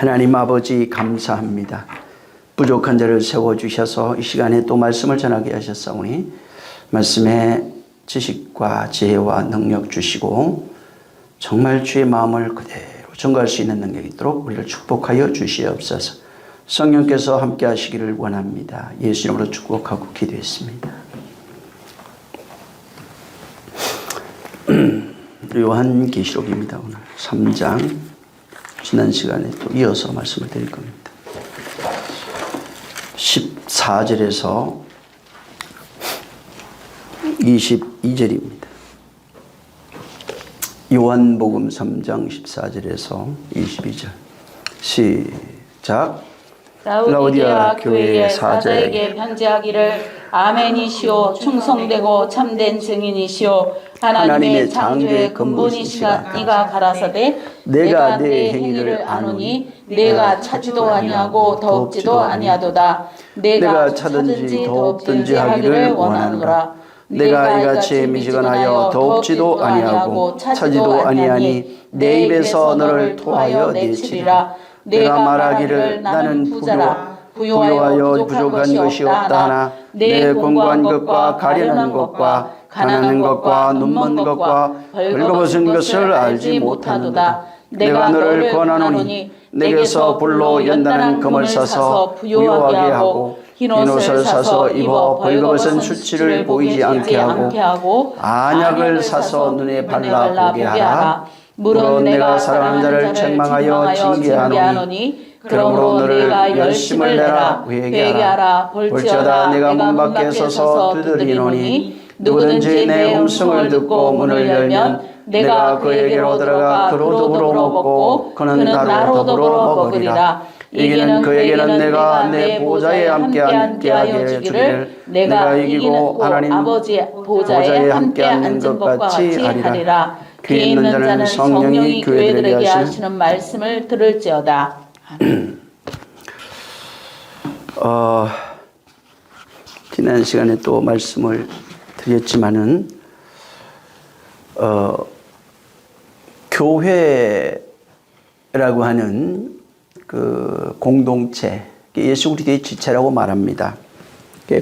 하나님 아버지 감사합니다. 부족한 자를 세워주셔서 이 시간에 또 말씀을 전하게 하셨사오니 말씀에 지식과 지혜와 능력 주시고 정말 주의 마음을 그대로 전가할 수 있는 능력이 있도록 우리를 축복하여 주시옵소서. 성령께서 함께 하시기를 원합니다. 예수 이름으로 축복하고 기도했습니다. 요한계시록입니다. 오늘 3장 지난 시간에 또 이어서 말씀을 드릴 겁니다. 14절에서 22절입니다. 요한복음 3장 14절에서 22절 시작. 라우디아 교회의 사자에게 편지하기를 아멘이시오 충성되고 참된 증인이시오 하나님의 창조의 근본이시가 네가 가라사대 내가 네 행위를 아노니 내가 차지도 아니하고 더없지도 아니하도다. 내가 차든지 더없든지 하기를 원하노라. 내가 이같이 미지근하여 더없지도 아니하고 차지도 아니하니 내 입에서 너를 토하여 내치리라. 내가 말하기를 나는 부자라 부요하여 부족한 것이 없다 하나 내 공고한 것과 가련한 것과 가난한 것과 눈먼 것과 벌거벗은 것을 알지 못하노다. 내가 너를 권하노니 내게서 불로 연단한 금을 사서 부요하게 하고 흰 옷을 사서 입어 벌거벗은 수치를 보이지 않게 하고 안약을 사서 눈에 발라보게 하라. 물론 내가 사랑하는 자를 책망하여 징계하노니 그러므로 너를 열심을 내라 회개하라. 볼지어다 내가 문 밖에 서서 두드리노니 누구든지 내 음성을 듣고 문을 열면 내가 그에게로 들어가 그로 더불어 먹고 그는 나로 더불어 먹으리라. 이기는 그에게는 내가 내 보좌에 함께 하여 주기를 내가 이기고 하나님 아버지 보좌에 함께 앉은 것과 같이 하리라. 귀에 있는 자는 성령이 교회들에게 하시는 말씀을 들을지어다. 지난 시간에 또 말씀을 드렸지만은 교회라고 하는 그 공동체, 예수 그리스도의 지체라고 말합니다.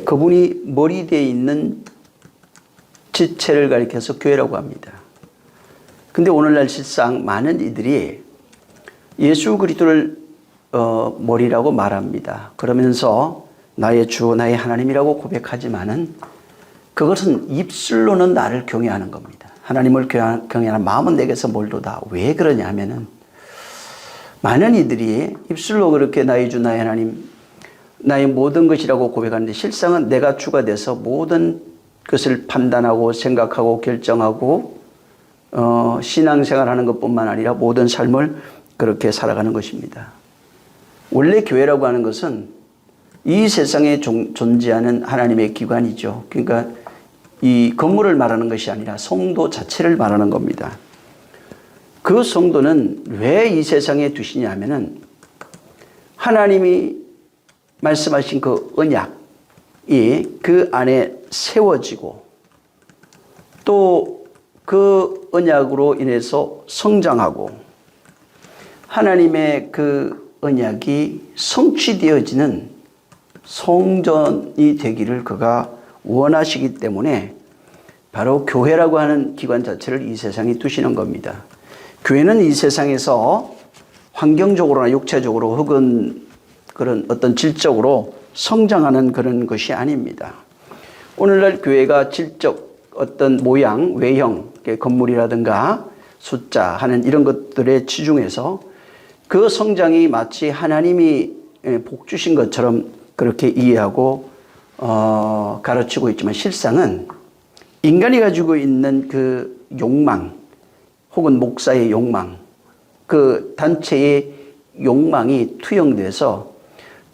그분이 머리대에 있는 지체를 가리켜서 교회라고 합니다. 근데 오늘날 실상 많은 이들이 예수 그리스도를 머리라고 말합니다. 그러면서 나의 주, 나의 하나님이라고 고백하지만은 그것은 입술로는 나를 경외하는 겁니다. 하나님을 경외하는 마음은 내게서 멀도다. 왜 그러냐 하면은 많은 이들이 입술로 그렇게 나의 주, 나의 하나님, 나의 모든 것이라고 고백하는데 실상은 내가 주가 돼서 모든 것을 판단하고 생각하고 결정하고 신앙생활하는 것뿐만 아니라 모든 삶을 그렇게 살아가는 것입니다. 원래 교회라고 하는 것은 이 세상에 존재하는 하나님의 기관이죠. 그러니까 이 건물을 말하는 것이 아니라 성도 자체를 말하는 겁니다. 그 성도는 왜 이 세상에 두시냐 하면은 하나님이 말씀하신 그 언약이 그 안에 세워지고 또 그 언약으로 인해서 성장하고 하나님의 그 언약이 성취되어지는 성전이 되기를 그가 원하시기 때문에 바로 교회라고 하는 기관 자체를 이 세상에 두시는 겁니다. 교회는 이 세상에서 환경적으로나 육체적으로 혹은 그런 어떤 질적으로 성장하는 그런 것이 아닙니다. 오늘날 교회가 질적 어떤 모양, 외형, 건물이라든가 숫자 하는 이런 것들에 치중해서 그 성장이 마치 하나님이 복 주신 것처럼 그렇게 이해하고 가르치고 있지만 실상은 인간이 가지고 있는 그 욕망 혹은 목사의 욕망, 그 단체의 욕망이 투영돼서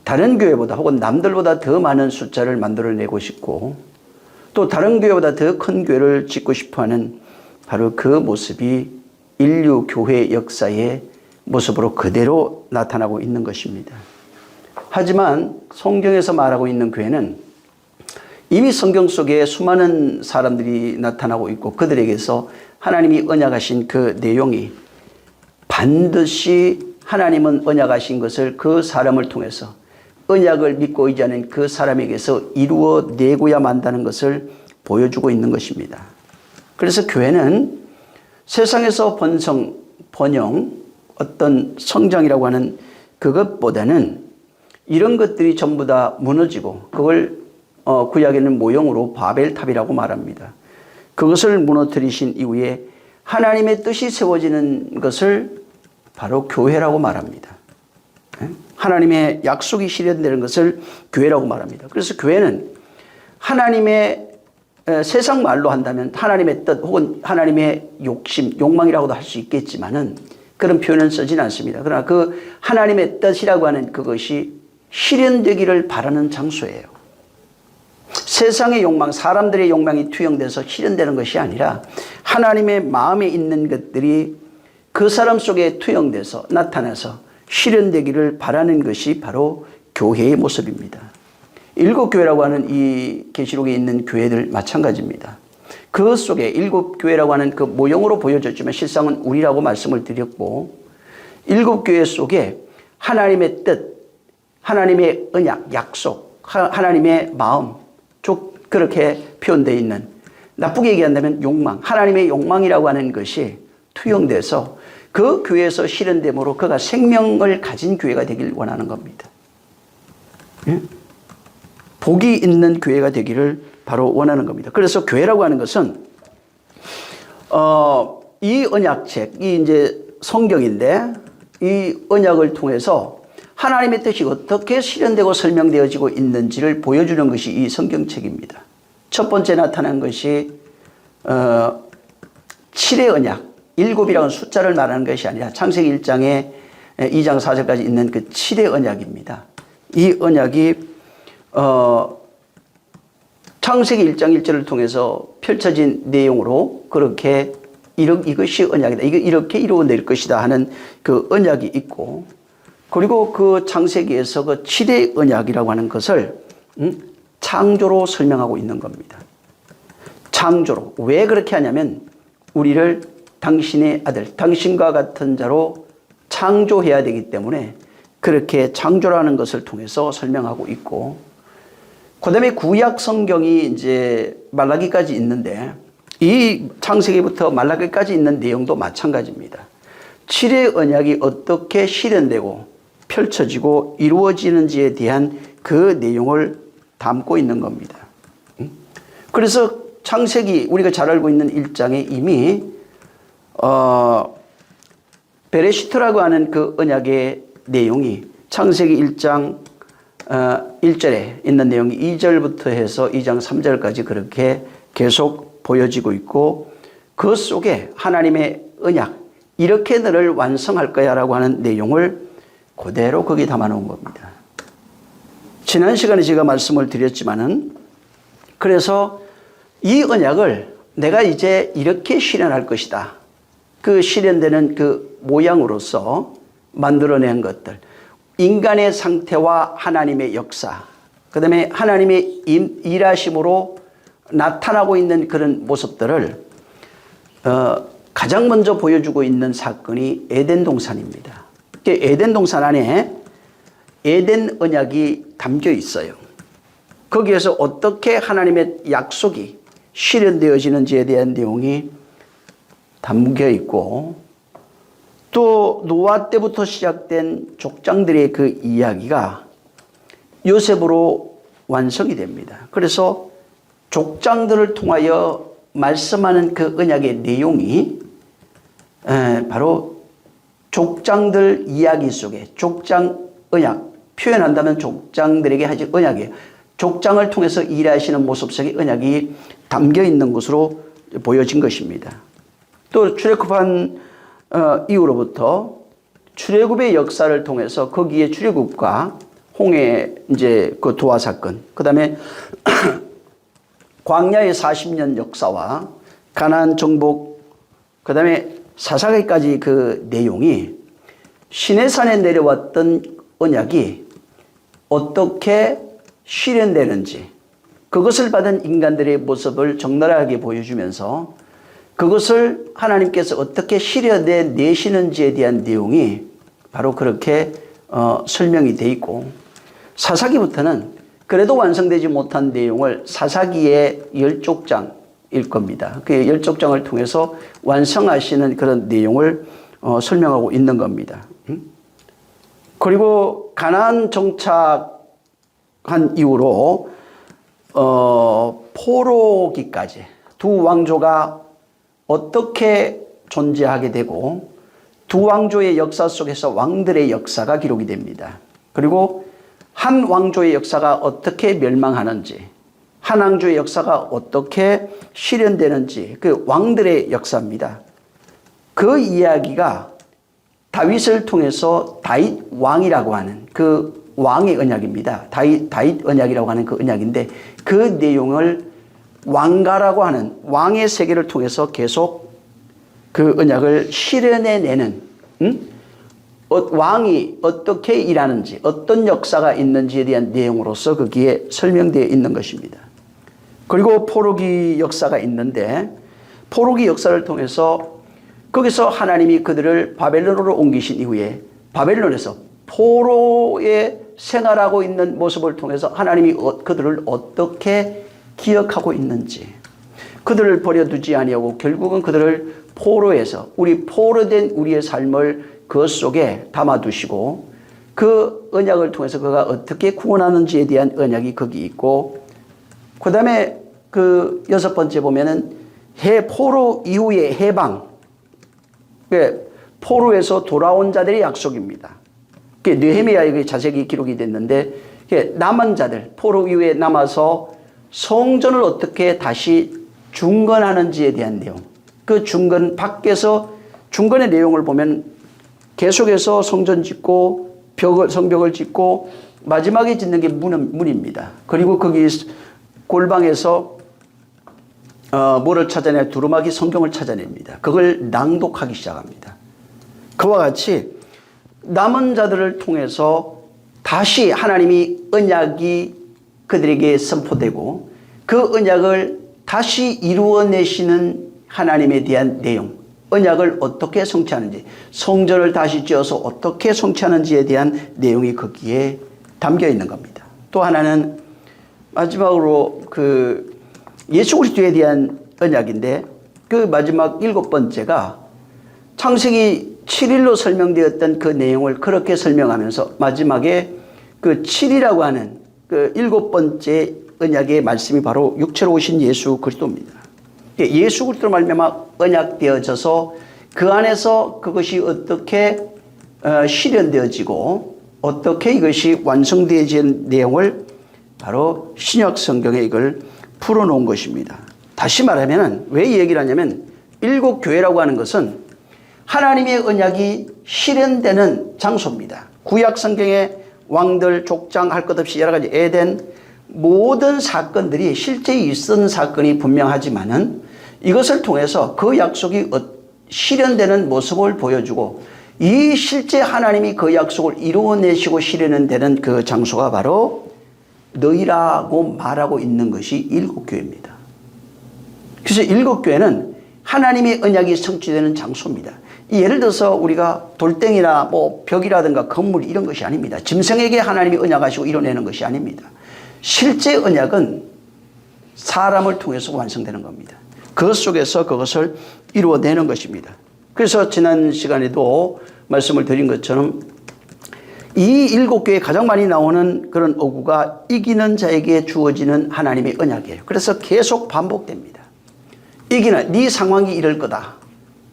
다른 교회보다 혹은 남들보다 더 많은 숫자를 만들어내고 싶고 또 다른 교회보다 더 큰 교회를 짓고 싶어하는 바로 그 모습이 인류 교회 역사의 모습으로 그대로 나타나고 있는 것입니다. 하지만 성경에서 말하고 있는 교회는 이미 성경 속에 수많은 사람들이 나타나고 있고 그들에게서 하나님이 언약하신 그 내용이 반드시 하나님은 언약하신 것을 그 사람을 통해서 언약을 믿고 의지하는 그 사람에게서 이루어내고야 만다는 것을 보여주고 있는 것입니다. 그래서 교회는 세상에서 번영, 어떤 성장이라고 하는 그것보다는 이런 것들이 전부 다 무너지고 그걸 구약에는 모형으로 바벨탑이라고 말합니다. 그것을 무너뜨리신 이후에 하나님의 뜻이 세워지는 것을 바로 교회라고 말합니다. 하나님의 약속이 실현되는 것을 교회라고 말합니다. 그래서 교회는 하나님의 세상 말로 한다면 하나님의 뜻 혹은 하나님의 욕심, 욕망이라고도 할 수 있겠지만은 그런 표현은 쓰진 않습니다. 그러나 그 하나님의 뜻이라고 하는 그것이 실현되기를 바라는 장소예요. 세상의 욕망, 사람들의 욕망이 투영돼서 실현되는 것이 아니라 하나님의 마음에 있는 것들이 그 사람 속에 투영돼서 나타나서 실현되기를 바라는 것이 바로 교회의 모습입니다. 일곱 교회라고 하는 이 계시록에 있는 교회들 마찬가지입니다. 그 속에 일곱 교회라고 하는 그 모형으로 보여졌지만 실상은 우리라고 말씀을 드렸고, 일곱 교회 속에 하나님의 뜻, 하나님의 언약, 약속, 하나님의 마음, 그렇게 표현되어 있는, 나쁘게 얘기한다면 욕망, 하나님의 욕망이라고 하는 것이 투영돼서 그 교회에서 실현됨으로 그가 생명을 가진 교회가 되길 원하는 겁니다. 복이 있는 교회가 되기를 바로 원하는 겁니다. 그래서 교회라고 하는 것은 이 언약책, 이 이제 성경인데 이 언약을 통해서 하나님의 뜻이 어떻게 실현되고 설명되어지고 있는지를 보여주는 것이 이 성경책입니다. 첫 번째 나타난 것이 7의 언약, 7이라는 숫자를 말하는 것이 아니라 창세기 1장에 2장 4절까지 있는 그 7의 언약입니다. 이 언약이 창세기 1장 1절을 통해서 펼쳐진 내용으로 그렇게 이것이 언약이다, 이렇게 이루어낼 것이다 하는 그 언약이 있고, 그리고 그 창세기에서 그 7의 언약이라고 하는 것을 창조로 설명하고 있는 겁니다. 창조로. 왜 그렇게 하냐면 우리를 당신의 아들, 당신과 같은 자로 창조해야 되기 때문에 그렇게 창조라는 것을 통해서 설명하고 있고, 그 다음에 구약 성경이 이제 말라기까지 있는데 이 창세기부터 말라기까지 있는 내용도 마찬가지입니다. 7의 언약이 어떻게 실현되고 펼쳐지고 이루어지는지에 대한 그 내용을 담고 있는 겁니다. 그래서 창세기 우리가 잘 알고 있는 1장에 이미 베레시트라고 하는 그 언약의 내용이 창세기 1장 1절에 있는 내용이 2절부터 해서 2장 3절까지 그렇게 계속 보여지고 있고, 그 속에 하나님의 언약, 이렇게 너를 완성할 거야 라고 하는 내용을 그대로 거기 담아 놓은 겁니다. 지난 시간에 제가 말씀을 드렸지만은, 그래서 이 언약을 내가 이제 이렇게 실현할 것이다, 그 실현되는 그 모양으로서 만들어낸 것들, 인간의 상태와 하나님의 역사, 그 다음에 하나님의 일하심으로 나타나고 있는 그런 모습들을 가장 먼저 보여주고 있는 사건이 에덴 동산입니다. 에덴 동산 안에 에덴 언약이 담겨 있어요. 거기에서 어떻게 하나님의 약속이 실현되어지는지에 대한 내용이 담겨 있고, 또 노아 때부터 시작된 족장들의 그 이야기가 요셉으로 완성이 됩니다. 그래서 족장들을 통하여 말씀하는 그 언약의 내용이 바로 족장들 이야기 속에, 족장 언약, 표현한다면 족장들에게 하신 언약이에요. 족장을 통해서 일하시는 모습 속에 언약이 담겨 있는 것으로 보여진 것입니다. 또 출애굽한 이후로부터 출애굽의 역사를 통해서 거기에 출애굽과 홍해 이제 그 도화 사건, 그 다음에 광야의 40년 역사와 가나안 정복, 그 다음에 사사기까지 그 내용이 시내산에 내려왔던 언약이 어떻게 실현되는지, 그것을 받은 인간들의 모습을 적나라하게 보여주면서 그것을 하나님께서 어떻게 실현해 내시는지에 대한 내용이 바로 그렇게 설명이 돼 있고, 사사기부터는 그래도 완성되지 못한 내용을 사사기의 10족장일 겁니다. 그 10족장을 통해서 완성하시는 그런 내용을 설명하고 있는 겁니다. 그리고 가나안 정착한 이후로 포로기까지 두 왕조가 어떻게 존재하게 되고 두 왕조의 역사 속에서 왕들의 역사가 기록이 됩니다. 그리고 한 왕조의 역사가 어떻게 멸망하는지, 한 왕조의 역사가 어떻게 실현되는지, 그 왕들의 역사입니다. 그 이야기가 다윗을 통해서 다윗 왕이라고 하는 그 왕의 언약입니다. 다윗 언약이라고 하는 그 언약인데, 그 내용을 왕가라고 하는 왕의 세계를 통해서 계속 그 언약을 실현해내는, 왕이 어떻게 일하는지, 어떤 역사가 있는지에 대한 내용으로서 거기에 설명되어 있는 것입니다. 그리고 포로기 역사가 있는데, 포로기 역사를 통해서 거기서 하나님이 그들을 바벨론으로 옮기신 이후에 바벨론에서 포로에 생활하고 있는 모습을 통해서 하나님이 그들을 어떻게 기억하고 있는지, 그들을 버려두지 아니하고 결국은 그들을 포로에서 우리 포로된 우리의 삶을 그 속에 담아두시고 그 언약을 통해서 그가 어떻게 구원하는지에 대한 언약이 거기 있고, 그 다음에 그 6번째 보면은 포로 이후의 해방, 포로에서 돌아온 자들의 약속입니다. 느헤미야에게 자세히 기록이 됐는데, 남은 자들, 포로 이후에 남아서 성전을 어떻게 다시 중건하는지에 대한 내용, 그 중건 밖에서 중건의 내용을 보면 계속해서 성전 짓고 성벽을 짓고 마지막에 짓는 게 문입니다. 그리고 거기 골방에서 뭐를 찾아내? 두루마기 성경을 찾아냅니다. 그걸 낭독하기 시작합니다. 그와 같이 남은 자들을 통해서 다시 하나님이 언약이 그들에게 선포되고 그 언약을 다시 이루어내시는 하나님에 대한 내용, 언약을 어떻게 성취하는지, 성전을 다시 지어서 어떻게 성취하는지에 대한 내용이 거기에 담겨 있는 겁니다. 또 하나는 마지막으로 그 예수 그리스도에 대한 언약인데, 그 마지막 7번째가 창세기 7일로 설명되었던 그 내용을 그렇게 설명하면서 마지막에 그 7이라고 하는 그 7번째 언약의 말씀이 바로 육체로 오신 예수 그리스도입니다. 예수 그리스도로 말미암아 언약되어져서 그 안에서 그것이 어떻게 실현되어지고 어떻게 이것이 완성되어진 내용을 바로 신약 성경에 이걸 풀어놓은 것입니다. 다시 말하면 왜 이 얘기를 하냐면, 7교회라고 하는 것은 하나님의 언약이 실현되는 장소입니다. 구약 성경에 왕들, 족장 할 것 없이 여러 가지 에덴 모든 사건들이 실제 있었던 사건이 분명하지만은 이것을 통해서 그 약속이 실현되는 모습을 보여주고, 이 실제 하나님이 그 약속을 이루어내시고 실현되는 그 장소가 바로 너희라고 말하고 있는 것이 7교회입니다. 그래서 7교회는 하나님의 언약이 성취되는 장소입니다. 예를 들어서 우리가 돌덩이나 뭐 벽이라든가 건물 이런 것이 아닙니다. 짐승에게 하나님이 언약하시고 이뤄내는 것이 아닙니다. 실제 언약은 사람을 통해서 완성되는 겁니다. 그 속에서 그것을 이루어내는 것입니다. 그래서 지난 시간에도 말씀을 드린 것처럼 이 7교회에 가장 많이 나오는 그런 어구가 이기는 자에게 주어지는 하나님의 언약이에요. 그래서 계속 반복됩니다. 이기는, 네 상황이 이럴 거다.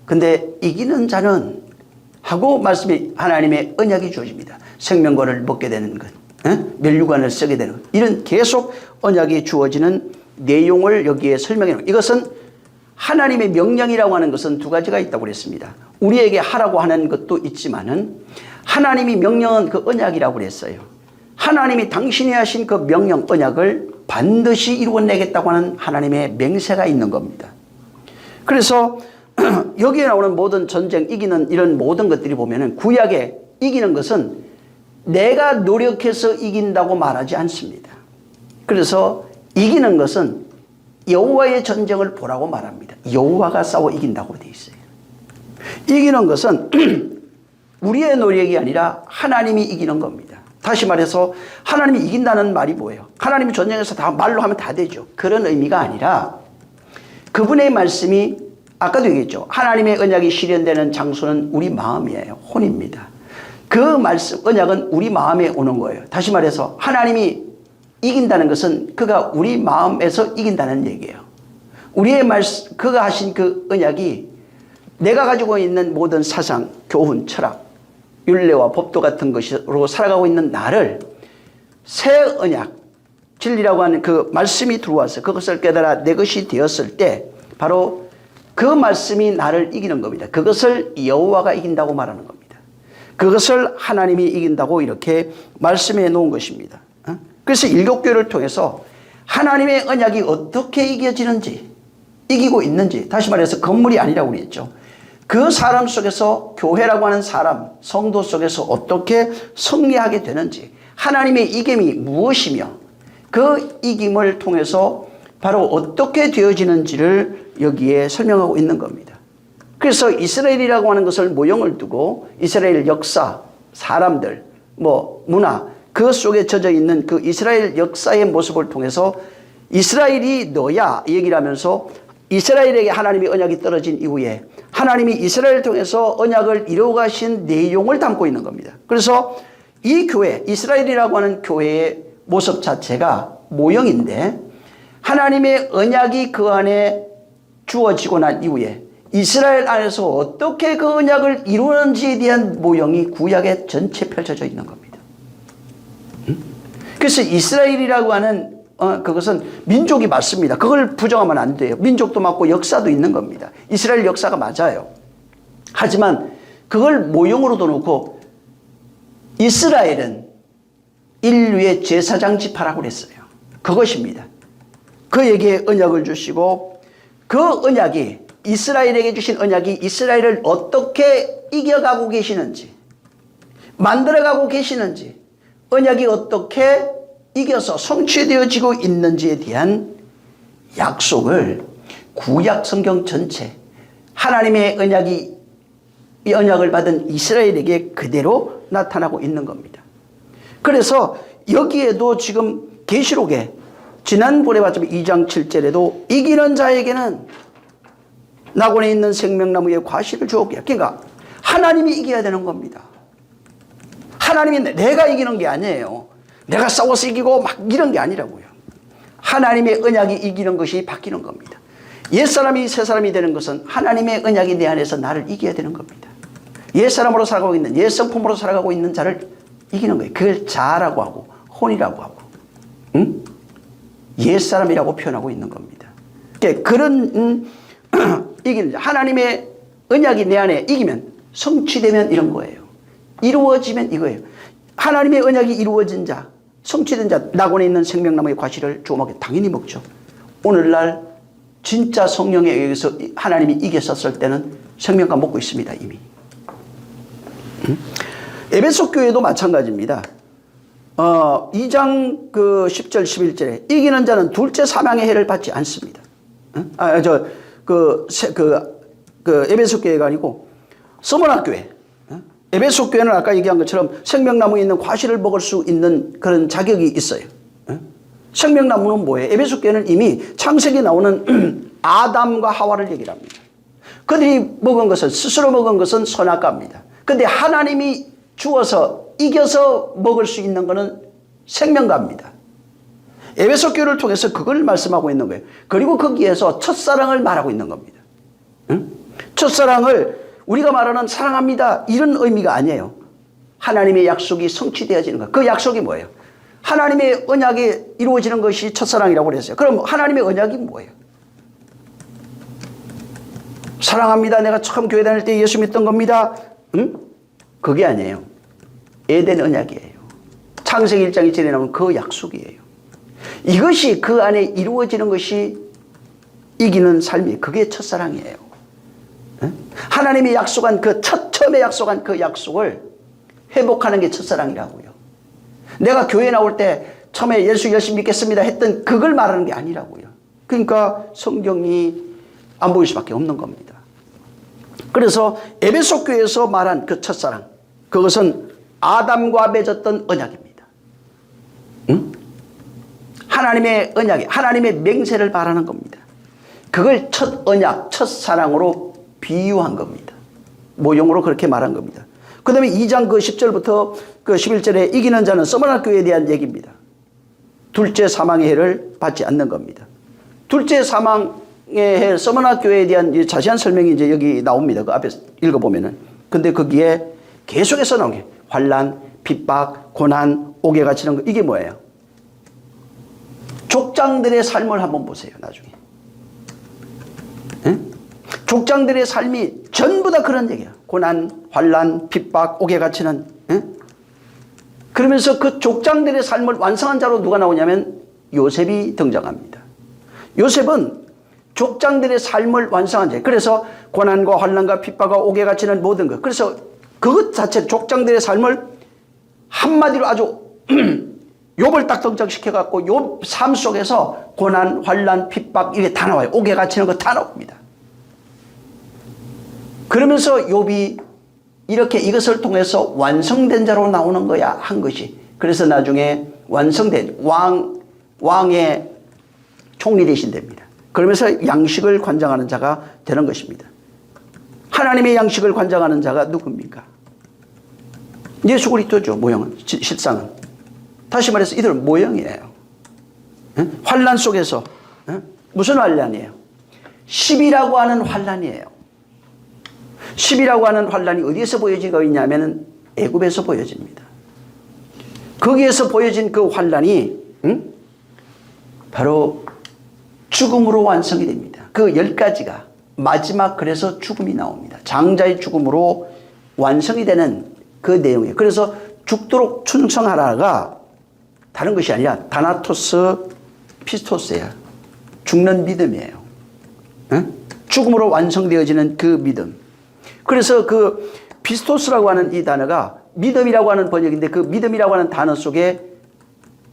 근데 이기는 자는 하고 말씀이 하나님의 언약이 주어집니다. 생명과를 먹게 되는 것, 멸류관을 쓰게 되는 것, 이런 계속 언약이 주어지는 내용을 여기에 설명해 놓은, 이것은 하나님의 명령이라고 하는 것은 두 가지가 있다고 그랬습니다. 우리에게 하라고 하는 것도 있지만은 하나님이 명령은 그 언약이라고 그랬어요. 하나님이 당신이 하신 그 명령 언약을 반드시 이루어내겠다고 하는 하나님의 맹세가 있는 겁니다. 그래서 여기에 나오는 모든 전쟁, 이기는 이런 모든 것들이 보면은 구약에 이기는 것은 내가 노력해서 이긴다고 말하지 않습니다. 그래서 이기는 것은 여호와의 전쟁을 보라고 말합니다. 여호와가 싸워 이긴다고 되어 있어요. 이기는 것은 우리의 노력이 아니라 하나님이 이기는 겁니다. 다시 말해서 하나님이 이긴다는 말이 뭐예요? 하나님이 전쟁에서 다 말로 하면 다 되죠. 그런 의미가 아니라 그분의 말씀이 아까도 얘기했죠. 하나님의 언약이 실현되는 장소는 우리 마음이에요. 혼입니다. 그 말씀, 언약은 우리 마음에 오는 거예요. 다시 말해서 하나님이 이긴다는 것은 그가 우리 마음에서 이긴다는 얘기예요. 우리의 말씀, 그가 하신 그 언약이 내가 가지고 있는 모든 사상, 교훈, 철학, 율례와 법도 같은 것으로 살아가고 있는 나를 새 언약, 진리라고 하는 그 말씀이 들어와서 그것을 깨달아 내 것이 되었을 때 바로 그 말씀이 나를 이기는 겁니다. 그것을 여호와가 이긴다고 말하는 겁니다. 그것을 하나님이 이긴다고 이렇게 말씀해 놓은 것입니다. 그래서 일곱교회를 통해서 하나님의 언약이 어떻게 이겨지는지, 이기고 있는지, 다시 말해서 건물이 아니라고 그랬죠. 그 사람 속에서, 교회라고 하는 사람, 성도 속에서 어떻게 승리하게 되는지, 하나님의 이김이 무엇이며 그 이김을 통해서 바로 어떻게 되어지는지를 여기에 설명하고 있는 겁니다. 그래서 이스라엘이라고 하는 것을 모형을 두고 이스라엘 역사, 사람들, 문화, 그 속에 젖어 있는 그 이스라엘 역사의 모습을 통해서 이스라엘이 너야 얘기를 하면서 이스라엘에게 하나님의 언약이 떨어진 이후에 하나님이 이스라엘을 통해서 언약을 이루어 가신 내용을 담고 있는 겁니다. 그래서 이 교회, 이스라엘이라고 하는 교회의 모습 자체가 모형인데 하나님의 언약이 그 안에 주어지고 난 이후에 이스라엘 안에서 어떻게 그 언약을 이루는지에 대한 모형이 구약에 전체 펼쳐져 있는 겁니다. 그래서 이스라엘이라고 하는 그것은 민족이 맞습니다. 그걸 부정하면 안 돼요. 민족도 맞고 역사도 있는 겁니다. 이스라엘 역사가 맞아요. 하지만 그걸 모형으로도 놓고 이스라엘은 인류의 제사장 지파라고 그랬어요. 그것입니다. 그에게 언약을 주시고 그 언약이 이스라엘에게 주신 언약이 이스라엘을 어떻게 이겨가고 계시는지, 만들어가고 계시는지, 언약이 어떻게 이겨서 성취되어지고 있는지에 대한 약속을 구약 성경 전체 하나님의 언약이 이 언약을 받은 이스라엘에게 그대로 나타나고 있는 겁니다. 그래서 여기에도 지금 계시록에 지난번에 봤지만 2장 7절에도 이기는 자에게는 낙원에 있는 생명나무의 과실을 주었기에, 그러니까 하나님이 이겨야 되는 겁니다. 하나님이 내가 이기는 게 아니에요. 내가 싸워서 이기고 막 이런 게 아니라고요. 하나님의 언약이 이기는 것이 바뀌는 겁니다. 옛사람이 새사람이 되는 것은 하나님의 언약이 내 안에서 나를 이겨야 되는 겁니다. 옛사람으로 살아가고 있는, 옛성품으로 살아가고 있는 자를 이기는 거예요. 그걸 자라고 하고 혼이라고 하고 옛사람이라고 표현하고 있는 겁니다. 그런 이기는 자, 하나님의 언약이 내 안에 이기면, 성취되면 이런 거예요. 이루어지면 이거예요. 하나님의 언약이 이루어진 자, 성취된 자, 낙원에 있는 생명나무의 과실을 주워 먹게 당연히 먹죠. 오늘날 진짜 성령에 의해서 하나님이 이겼었을 때는 생명과 먹고 있습니다, 이미. 에베소 교회도 마찬가지입니다. 2장 10절 11절에 이기는 자는 둘째 사망의 해를 받지 않습니다. 에베소 교회가 아니고 서머나 교회. 에베소 교회는 아까 얘기한 것처럼 생명나무에 있는 과실을 먹을 수 있는 그런 자격이 있어요. 생명나무는 뭐예요? 에베소 교회는 이미 창세기 나오는 아담과 하와를 얘기를 합니다. 그들이 먹은 것은, 스스로 먹은 것은 선악과입니다. 그런데 하나님이 주어서 이겨서 먹을 수 있는 것은 생명과입니다. 에베소 교회를 통해서 그걸 말씀하고 있는 거예요. 그리고 거기에서 첫사랑을 말하고 있는 겁니다. 첫사랑을 우리가 말하는 사랑합니다 이런 의미가 아니에요. 하나님의 약속이 성취되어지는 것. 그 약속이 뭐예요? 하나님의 언약이 이루어지는 것이 첫사랑이라고 그랬어요. 그럼 하나님의 언약이 뭐예요? 사랑합니다. 내가 처음 교회 다닐 때 예수 믿던 겁니다. 그게 아니에요. 에덴 언약이에요. 창세기 1장 1절에 나오는 그 약속이에요. 이것이 그 안에 이루어지는 것이 이기는 삶이, 그게 첫사랑이에요. 하나님이 약속한 처음에 약속한 그 약속을 회복하는 게 첫사랑이라고요. 내가 교회 나올 때 처음에 예수 열심히 믿겠습니다 했던 그걸 말하는 게 아니라고요. 그러니까 성경이 안 보일 수밖에 없는 겁니다. 그래서 에베소 교회에서 말한 그 첫사랑, 그것은 아담과 맺었던 언약입니다. 응? 하나님의 언약이 하나님의 맹세를 말하는 겁니다. 그걸 첫 언약, 첫 사랑으로 비유한 겁니다. 모형으로 그렇게 말한 겁니다. 그 다음에 2장 그 10절부터 그 11절에 이기는 자는 서머나 교회에 대한 얘기입니다. 둘째 사망의 해를 받지 않는 겁니다. 둘째 사망의 해 서머나 교회에 대한 자세한 설명이 이제 여기 나옵니다. 그 앞에 읽어보면은. 근데 거기에 계속해서 나오는 게 환난, 핍박, 고난, 옥에 갇히는 거 이게 뭐예요? 족장들의 삶을 한번 보세요. 나중에. 에? 족장들의 삶이 전부 다 그런 얘기야. 고난, 환난, 핍박, 옥에 갇히는. 에? 그러면서 그 족장들의 삶을 완성한 자로 누가 나오냐면 요셉이 등장합니다. 요셉은 족장들의 삶을 완성한 자. 그래서 고난과 환난과 핍박과 옥에 갇히는 모든 것. 그래서 그것 자체 족장들의 삶을 한마디로 아주 욥을 딱 등장시켜갖고 욥 삶 속에서 고난, 환난, 핍박 이게 다 나와요. 옥에 갇히는 거 다 나옵니다. 그러면서 욥이 이렇게 이것을 통해서 완성된 자로 나오는 거야 한 것이. 그래서 나중에 완성된 왕의 총리 되신답니다. 그러면서 양식을 관장하는 자가 되는 것입니다. 하나님의 양식을 관장하는 자가 누굽니까? 예수 그리스도죠. 모형은 실상은. 다시 말해서 이들은 모형이에요. 환난 속에서 무슨 환난이에요? 10이라고 하는 환난이에요. 10이라고 하는 환난이 어디에서 보여지고 있냐면 애굽에서 보여집니다. 거기에서 보여진 그 환난이 바로 죽음으로 완성이 됩니다. 그 10가지가 마지막 그래서 죽음이 나옵니다. 장자의 죽음으로 완성이 되는 그 내용이에요. 그래서 죽도록 충성하라가 다른 것이 아니라 다나토스 피스토스야. 죽는 믿음이에요. 죽음으로 완성되어지는 그 믿음. 그래서 그 피스토스라고 하는 이 단어가 믿음이라고 하는 번역인데 그 믿음이라고 하는 단어 속에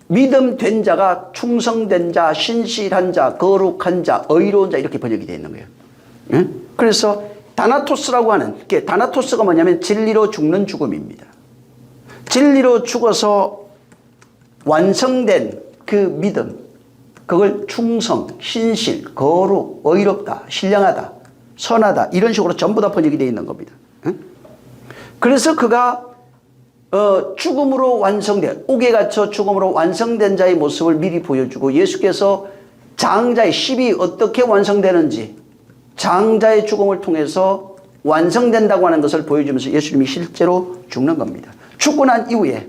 믿음된 자가 충성된 자, 신실한 자, 거룩한 자, 의로운 자 이렇게 번역이 되어 있는 거예요. 그래서 다나토스라고 하는 게 다나토스가 뭐냐면 진리로 죽는 죽음입니다. 진리로 죽어서 완성된 그 믿음, 그걸 충성, 신실, 거룩, 의롭다, 신령하다, 선하다 이런 식으로 전부 다 번역이 되어 있는 겁니다. 그래서 그가 죽음으로 완성된 옥에 갇혀 죽음으로 완성된 자의 모습을 미리 보여주고 예수께서 장자의 10이 어떻게 완성되는지 장자의 죽음을 통해서 완성된다고 하는 것을 보여주면서 예수님이 실제로 죽는 겁니다. 죽고 난 이후에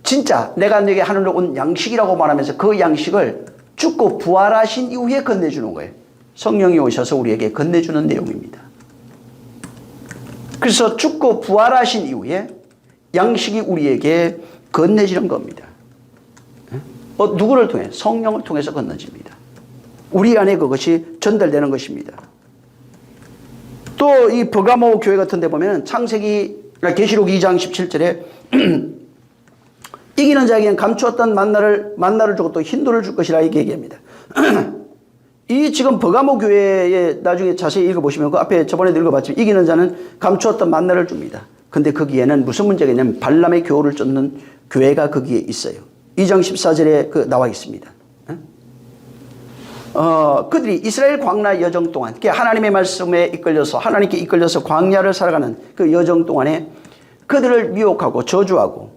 진짜 내가 너에게 하늘로 온 양식이라고 말하면서 그 양식을 죽고 부활하신 이후에 건네주는 거예요. 성령이 오셔서 우리에게 건네주는 내용입니다. 그래서 죽고 부활하신 이후에 양식이 우리에게 건네지는 겁니다. 누구를 통해? 성령을 통해서 건너집니다. 우리 안에 그것이 전달되는 것입니다. 또 이 버가모 교회 같은 데 보면 계시록 2장 17절에 이기는 자에게는 감추었던 만나를 주고 또 흰돌을 줄 것이라 이렇게 얘기합니다. 이 지금 버가모 교회에 나중에 자세히 읽어보시면 그 앞에 저번에도 읽어봤지만 이기는 자는 감추었던 만나를 줍니다. 근데 거기에는 무슨 문제가 있냐면 발람의 교훈을 쫓는 교회가 거기에 있어요. 2장 14절에 나와 있습니다. 그들이 이스라엘 광야 여정 동안 하나님의 말씀에 이끌려서 하나님께 이끌려서 광야를 살아가는 그 여정 동안에 그들을 미혹하고 저주하고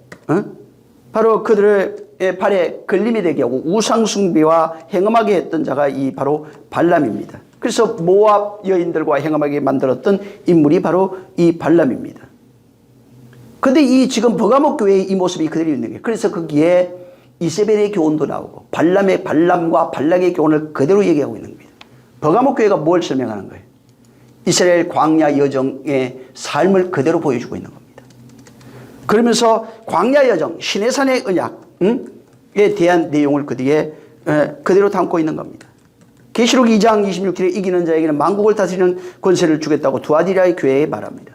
바로 그들의 발에 걸림이 되게 하고 우상숭배와 행음하게 했던 자가 이 바로 발람입니다. 그래서 모압 여인들과 행음하게 만들었던 인물이 바로 이 발람입니다. 근데 이 지금 버가모 교회의 이 모습이 그대로 있는 거예요. 그래서 거기에 이세벨의 교훈도 나오고 발람과 발락의 교훈을 그대로 얘기하고 있는 겁니다. 버가모 교회가 뭘 설명하는 거예요? 이스라엘 광야 여정의 삶을 그대로 보여주고 있는 겁니다. 그러면서 광야 여정, 시내산의 언약에 대한 내용을 그 뒤에 그대로 담고 있는 겁니다. 계시록 2장 26절에 이기는 자에게는 만국을 다스리는 권세를 주겠다고 두아디라 교회에 말합니다.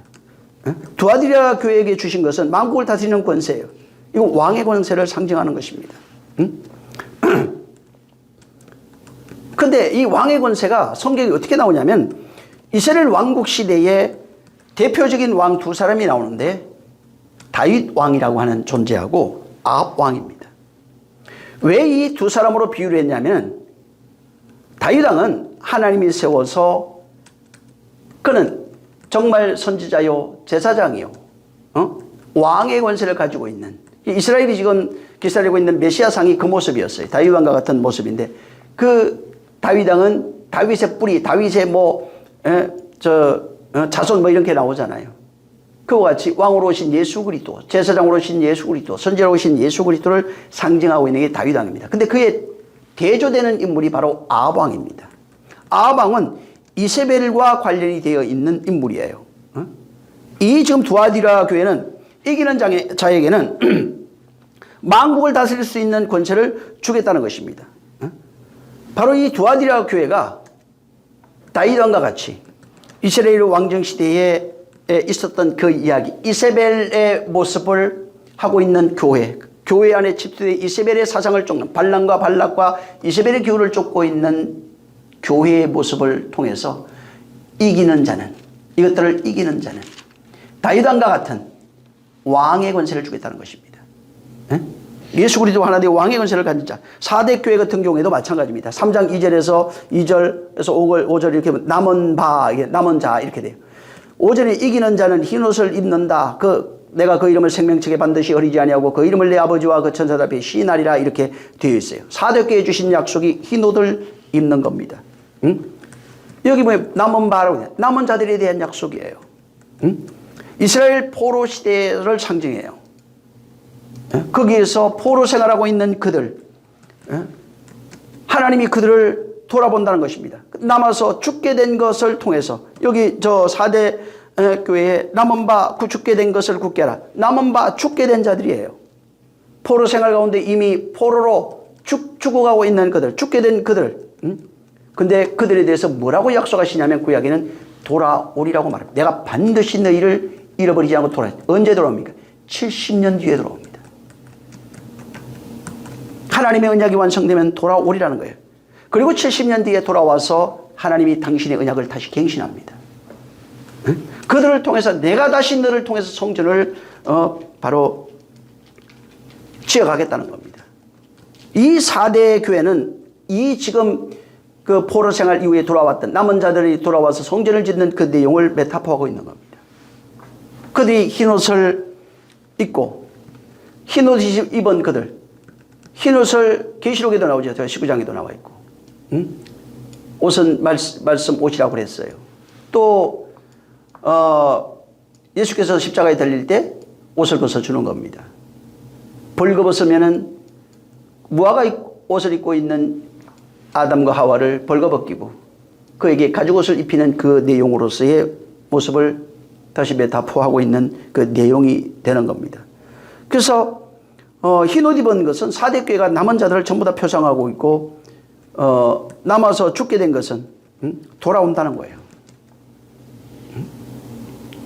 두아디라 교회에게 주신 것은 만국을 다스리는 권세예요. 이거 왕의 권세를 상징하는 것입니다. 근데 이 왕의 권세가 성경에 어떻게 나오냐면 이스라엘 왕국 시대에 대표적인 왕 두 사람이 나오는데 다윗 왕이라고 하는 존재하고 아합 왕입니다. 왜 이 두 사람으로 비유를 했냐면 다윗 왕은 하나님이 세워서 그는 정말 선지자요 제사장이요 왕의 권세를 가지고 있는 이스라엘이 지금 기다리고 있는 메시아상이 그 모습이었어요. 다윗 왕과 같은 모습인데 그 다윗 왕은 다윗의 뿌리, 다윗의 자손 뭐 이런 게 나오잖아요. 그와 같이 왕으로 오신 예수 그리스도, 제사장으로 오신 예수 그리스도, 선지자로 오신 예수 그리스도를 상징하고 있는 게 다윗 왕입니다. 근데 그의 대조되는 인물이 바로 아합 왕입니다. 아합 왕은 이세벨과 관련이 되어 있는 인물이에요. 이 지금 두아디라 교회는 이기는 자에게는 만국을 다스릴 수 있는 권세를 주겠다는 것입니다. 바로 이 두아디라 교회가 다윗 왕과 같이 이스라엘 왕정 시대에 있었던 그 이야기, 이세벨의 모습을 하고 있는 교회 안에 집중된 이세벨의 사상을 쫓는 발람과 발락과 이세벨의 기후를 쫓고 있는 교회의 모습을 통해서 이것들을 이기는 자는 다윗 왕과 같은 왕의 권세를 주겠다는 것입니다. 예수 그리스도 하나 되어 왕의 권세를 가진 자. 4대 교회 같은 경우에도 마찬가지입니다. 3장 2절에서 5절 이렇게 보면 남은 자 이렇게 돼요. 5절에 이기는 자는 흰옷을 입는다. 내가 그 이름을 생명책에 반드시 어리지 아니하고 그 이름을 내 아버지와 그 천사들 앞에 시인하리라 이렇게 되어 있어요. 4대 교회에 주신 약속이 흰옷을 입는 겁니다. 여기 보면 남은 바라고 해요. 남은 자들에 대한 약속이에요. 이스라엘 포로 시대를 상징해요. 거기에서 포로 생활하고 있는 그들, 하나님이 그들을 돌아본다는 것입니다. 남아서 죽게 된 것을 통해서 여기 저 4대 교회에 남은 바 죽게 된 것을 굳게 하라. 남은 바 죽게 된 자들이에요. 포로 생활 가운데 이미 포로로 죽어가고 있는 그들, 죽게 된 그들. 근데 그들에 대해서 뭐라고 약속하시냐면 구약에는 돌아오리라고 말합니다. 내가 반드시 너희를 잃어버리지 않고 돌아옵니다. 언제 돌아옵니까? 70년 뒤에 돌아옵니다. 하나님의 언약이 완성되면 돌아오리라는 거예요. 그리고 70년 뒤에 돌아와서 하나님이 당신의 언약을 다시 갱신합니다. 그들을 통해서 내가 다시 너를 통해서 성전을 바로 지어가겠다는 겁니다. 이 4대 교회는 이 지금 그 포로 생활 이후에 돌아왔던 남은 자들이 돌아와서 성전을 짓는 그 내용을 메타포하고 있는 겁니다. 그들이 흰옷을 입고 흰옷 입은 그들, 흰옷을 계시록에도 나오죠. 19장에도 나와 있고, 옷은 말씀 옷이라고 그랬어요. 또 예수께서 십자가에 달릴 때 옷을 벗어주는 겁니다. 벌거벗으면은 무화과 옷을 입고 있는 아담과 하와를 벌거벗기고 그에게 가죽옷을 입히는 그 내용으로서의 모습을 다시 메타포하고 있는 그 내용이 되는 겁니다. 그래서 흰옷 입은 것은 4대 교회가 남은 자들을 전부 다 표상하고 있고 남아서 죽게 된 것은 돌아온다는 거예요.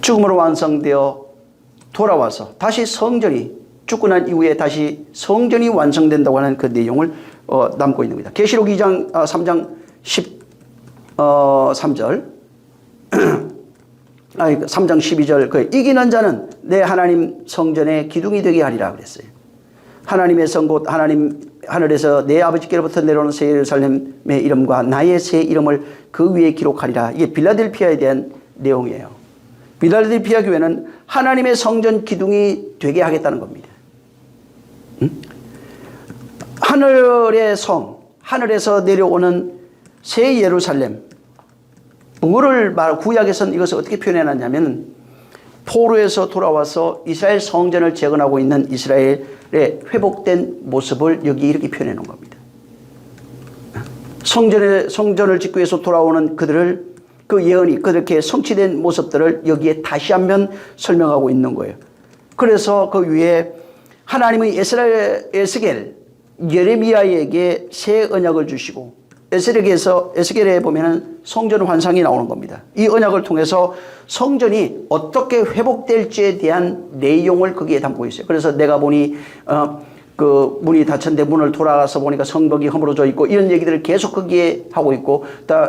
죽음으로 완성되어 돌아와서 다시 성전이 죽고 난 이후에 다시 성전이 완성된다고 하는 그 내용을 담고 있는 겁니다. 계시록 3장 13절 3장 12절 이기는 자는 내 하나님 성전의 기둥이 되게 하리라 그랬어요. 하나님의 성 곧 하나님 하늘에서 내 아버지께로부터 내려오는 새 예루살렘의 이름과 나의 새 이름을 그 위에 기록하리라. 이게 빌라델피아에 대한 내용이에요. 빌라델피아 교회는 하나님의 성전 기둥이 되게 하겠다는 겁니다. 하늘의 성, 하늘에서 내려오는 새 예루살렘. 뭐를 구약에서는 이것을 어떻게 표현해놨냐면 포로에서 돌아와서 이스라엘 성전을 재건하고 있는 이스라엘의 회복된 모습을 여기 이렇게 표현해 놓은 겁니다. 성전을 짓기 위해서 돌아오는 그들을 그 예언이 그렇게 성취된 모습들을 여기에 다시 한번 설명하고 있는 거예요. 그래서 그 위에 하나님의 에스겔 예레미야에게 새 언약을 주시고 에스겔에 보면은 성전 환상이 나오는 겁니다. 이 언약을 통해서 성전이 어떻게 회복될지에 대한 내용을 거기에 담고 있어요. 그래서 내가 보니 그 문이 닫혔는데 문을 돌아가서 보니까 성벽이 허물어져 있고 이런 얘기들을 계속 거기에 하고 있고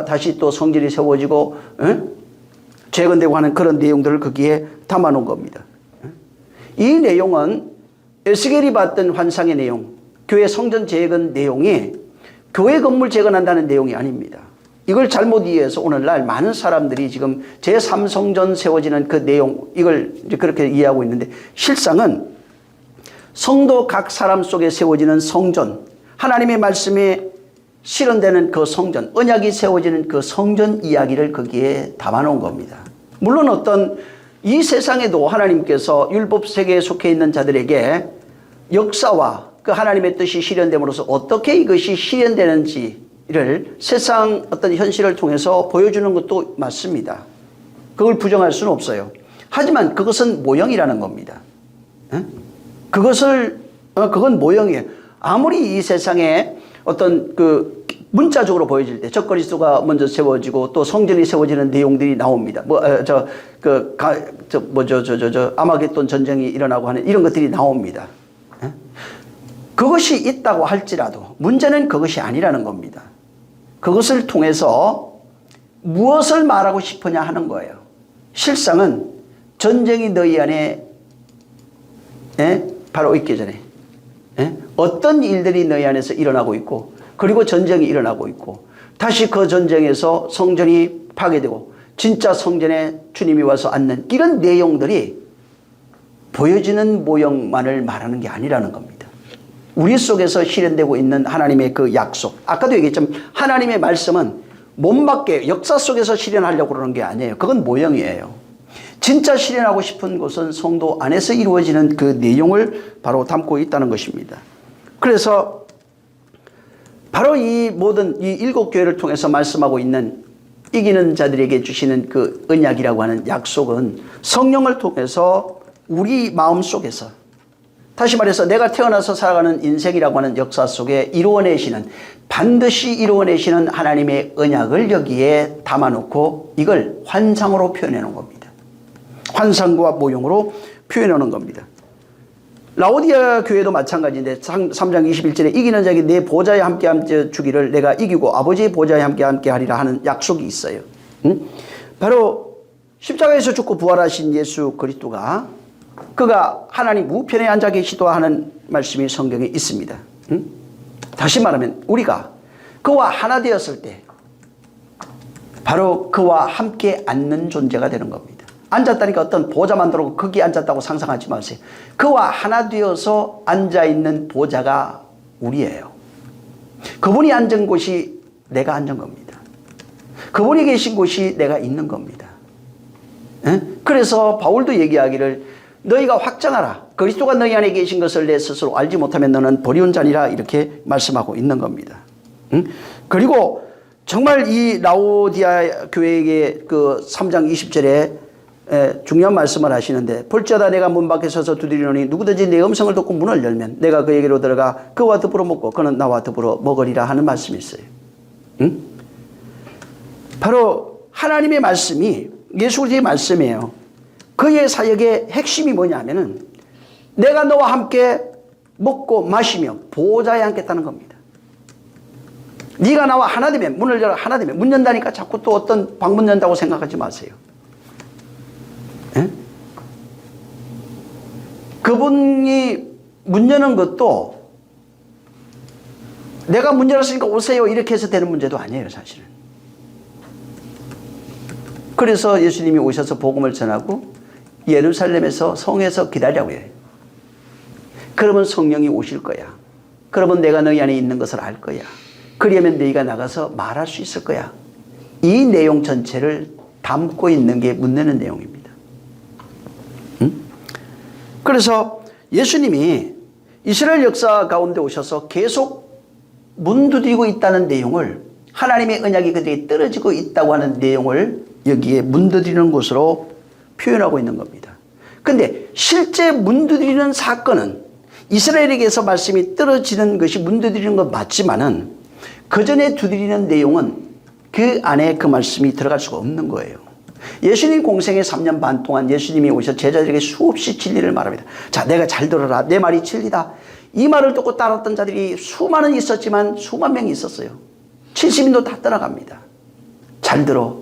다시 또 성전이 세워지고 재건되고 하는 그런 내용들을 거기에 담아 놓은 겁니다. 이 내용은 에스겔이 봤던 환상의 내용, 교회 성전 재건 내용이 교회 건물 재건한다는 내용이 아닙니다. 이걸 잘못 이해해서 오늘날 많은 사람들이 지금 제3성전 세워지는 그 내용, 이걸 이제 그렇게 이해하고 있는데, 실상은 성도 각 사람 속에 세워지는 성전, 하나님의 말씀이 실현되는 그 성전, 언약이 세워지는 그 성전 이야기를 거기에 담아놓은 겁니다. 물론 어떤 이 세상에도 하나님께서 율법 세계에 속해 있는 자들에게 역사와 그 하나님의 뜻이 실현됨으로써 어떻게 이것이 실현되는지를 세상 어떤 현실을 통해서 보여주는 것도 맞습니다. 그걸 부정할 수는 없어요. 하지만 그것은 모형이라는 겁니다. 그건 모형이에요. 아무리 이 세상에 어떤 그 문자적으로 보여질 때 적그리스도가 먼저 세워지고 또 성전이 세워지는 내용들이 나옵니다. 아마겟돈 전쟁이 일어나고 하는 이런 것들이 나옵니다. 그것이 있다고 할지라도 문제는 그것이 아니라는 겁니다. 그것을 통해서 무엇을 말하고 싶으냐 하는 거예요. 실상은 전쟁이 너희 안에 바로 있기 전에 어떤 일들이 너희 안에서 일어나고 있고, 그리고 전쟁이 일어나고 있고, 다시 그 전쟁에서 성전이 파괴되고 진짜 성전에 주님이 와서 앉는 이런 내용들이 보여지는 모형만을 말하는 게 아니라는 겁니다. 우리 속에서 실현되고 있는 하나님의 그 약속, 아까도 얘기했지만 하나님의 말씀은 몸밖에 역사 속에서 실현하려고 그러는 게 아니에요. 그건 모형이에요. 진짜 실현하고 싶은 것은 성도 안에서 이루어지는 그 내용을 바로 담고 있다는 것입니다. 그래서 바로 이 모든 이 7교회를 통해서 말씀하고 있는 이기는 자들에게 주시는 그 언약이라고 하는 약속은 성령을 통해서 우리 마음 속에서, 다시 말해서 내가 태어나서 살아가는 인생이라고 하는 역사 속에 이루어내시는, 반드시 이루어내시는 하나님의 언약을 여기에 담아놓고 이걸 환상으로 표현해 놓은 겁니다. 환상과 모형으로 표현해 놓은 겁니다. 라오디아 교회도 마찬가지인데 3장 21절에 이기는 자에게 내 보좌에 함께 주기를 내가 이기고 아버지의 보좌에 함께 하리라 하는 약속이 있어요. 바로 십자가에서 죽고 부활하신 예수 그리스도가 그가 하나님 우편에 앉아 계시도다 하는 말씀이 성경에 있습니다. 다시 말하면 우리가 그와 하나 되었을 때 바로 그와 함께 앉는 존재가 되는 겁니다. 앉았다니까 어떤 보좌 만들고 거기 앉았다고 상상하지 마세요. 그와 하나 되어서 앉아있는 보좌가 우리예요. 그분이 앉은 곳이 내가 앉은 겁니다. 그분이 계신 곳이 내가 있는 겁니다. 그래서 바울도 얘기하기를 너희가 확장하라. 그리스도가 너희 안에 계신 것을 내 스스로 알지 못하면 너는 버리운 자니라, 이렇게 말씀하고 있는 겁니다. 그리고 정말 이 라오디아 교회에게 그 3장 20절에 중요한 말씀을 하시는데, 볼지어다 내가 문 밖에 서서 두드리노니 누구든지 내 음성을 듣고 문을 열면 내가 그에게로 들어가 그와 더불어 먹고 그는 나와 더불어 먹으리라 하는 말씀이 있어요. 바로 하나님의 말씀이 예수 그리스도의 말씀이에요. 그의 사역의 핵심이 뭐냐면은 내가 너와 함께 먹고 마시며 보좌에 앉겠다는 겁니다. 네가 나와 하나 되면, 문을 열어 하나 되면, 문 연다니까 자꾸 또 어떤 방문 연다고 생각하지 마세요. 그분이 문 여는 것도 내가 문 열었으니까 오세요 이렇게 해서 되는 문제도 아니에요, 사실은. 그래서 예수님이 오셔서 복음을 전하고 예루살렘에서 성에서 기다리라고 해요. 그러면 성령이 오실 거야. 그러면 내가 너희 안에 있는 것을 알 거야. 그러면 너희가 나가서 말할 수 있을 거야. 이 내용 전체를 담고 있는 게 문 여는 내용입니다. 그래서 예수님이 이스라엘 역사 가운데 오셔서 계속 문 두드리고 있다는 내용을, 하나님의 언약이 그들에게 떨어지고 있다고 하는 내용을 여기에 문 두드리는 것으로 표현하고 있는 겁니다. 그런데 실제 문 두드리는 사건은 이스라엘에게서 말씀이 떨어지는 것이 문 두드리는 건 맞지만은 그 전에 두드리는 내용은 그 안에 그 말씀이 들어갈 수가 없는 거예요. 예수님 공생의 3년 반 동안 예수님이 오셔서 제자들에게 수없이 진리를 말합니다. 자, 내가 잘 들어라. 내 말이 진리다. 이 말을 듣고 따랐던 자들이 수많은 있었지만 수만 명이 있었어요. 70인도 다 떠나갑니다. 잘 들어.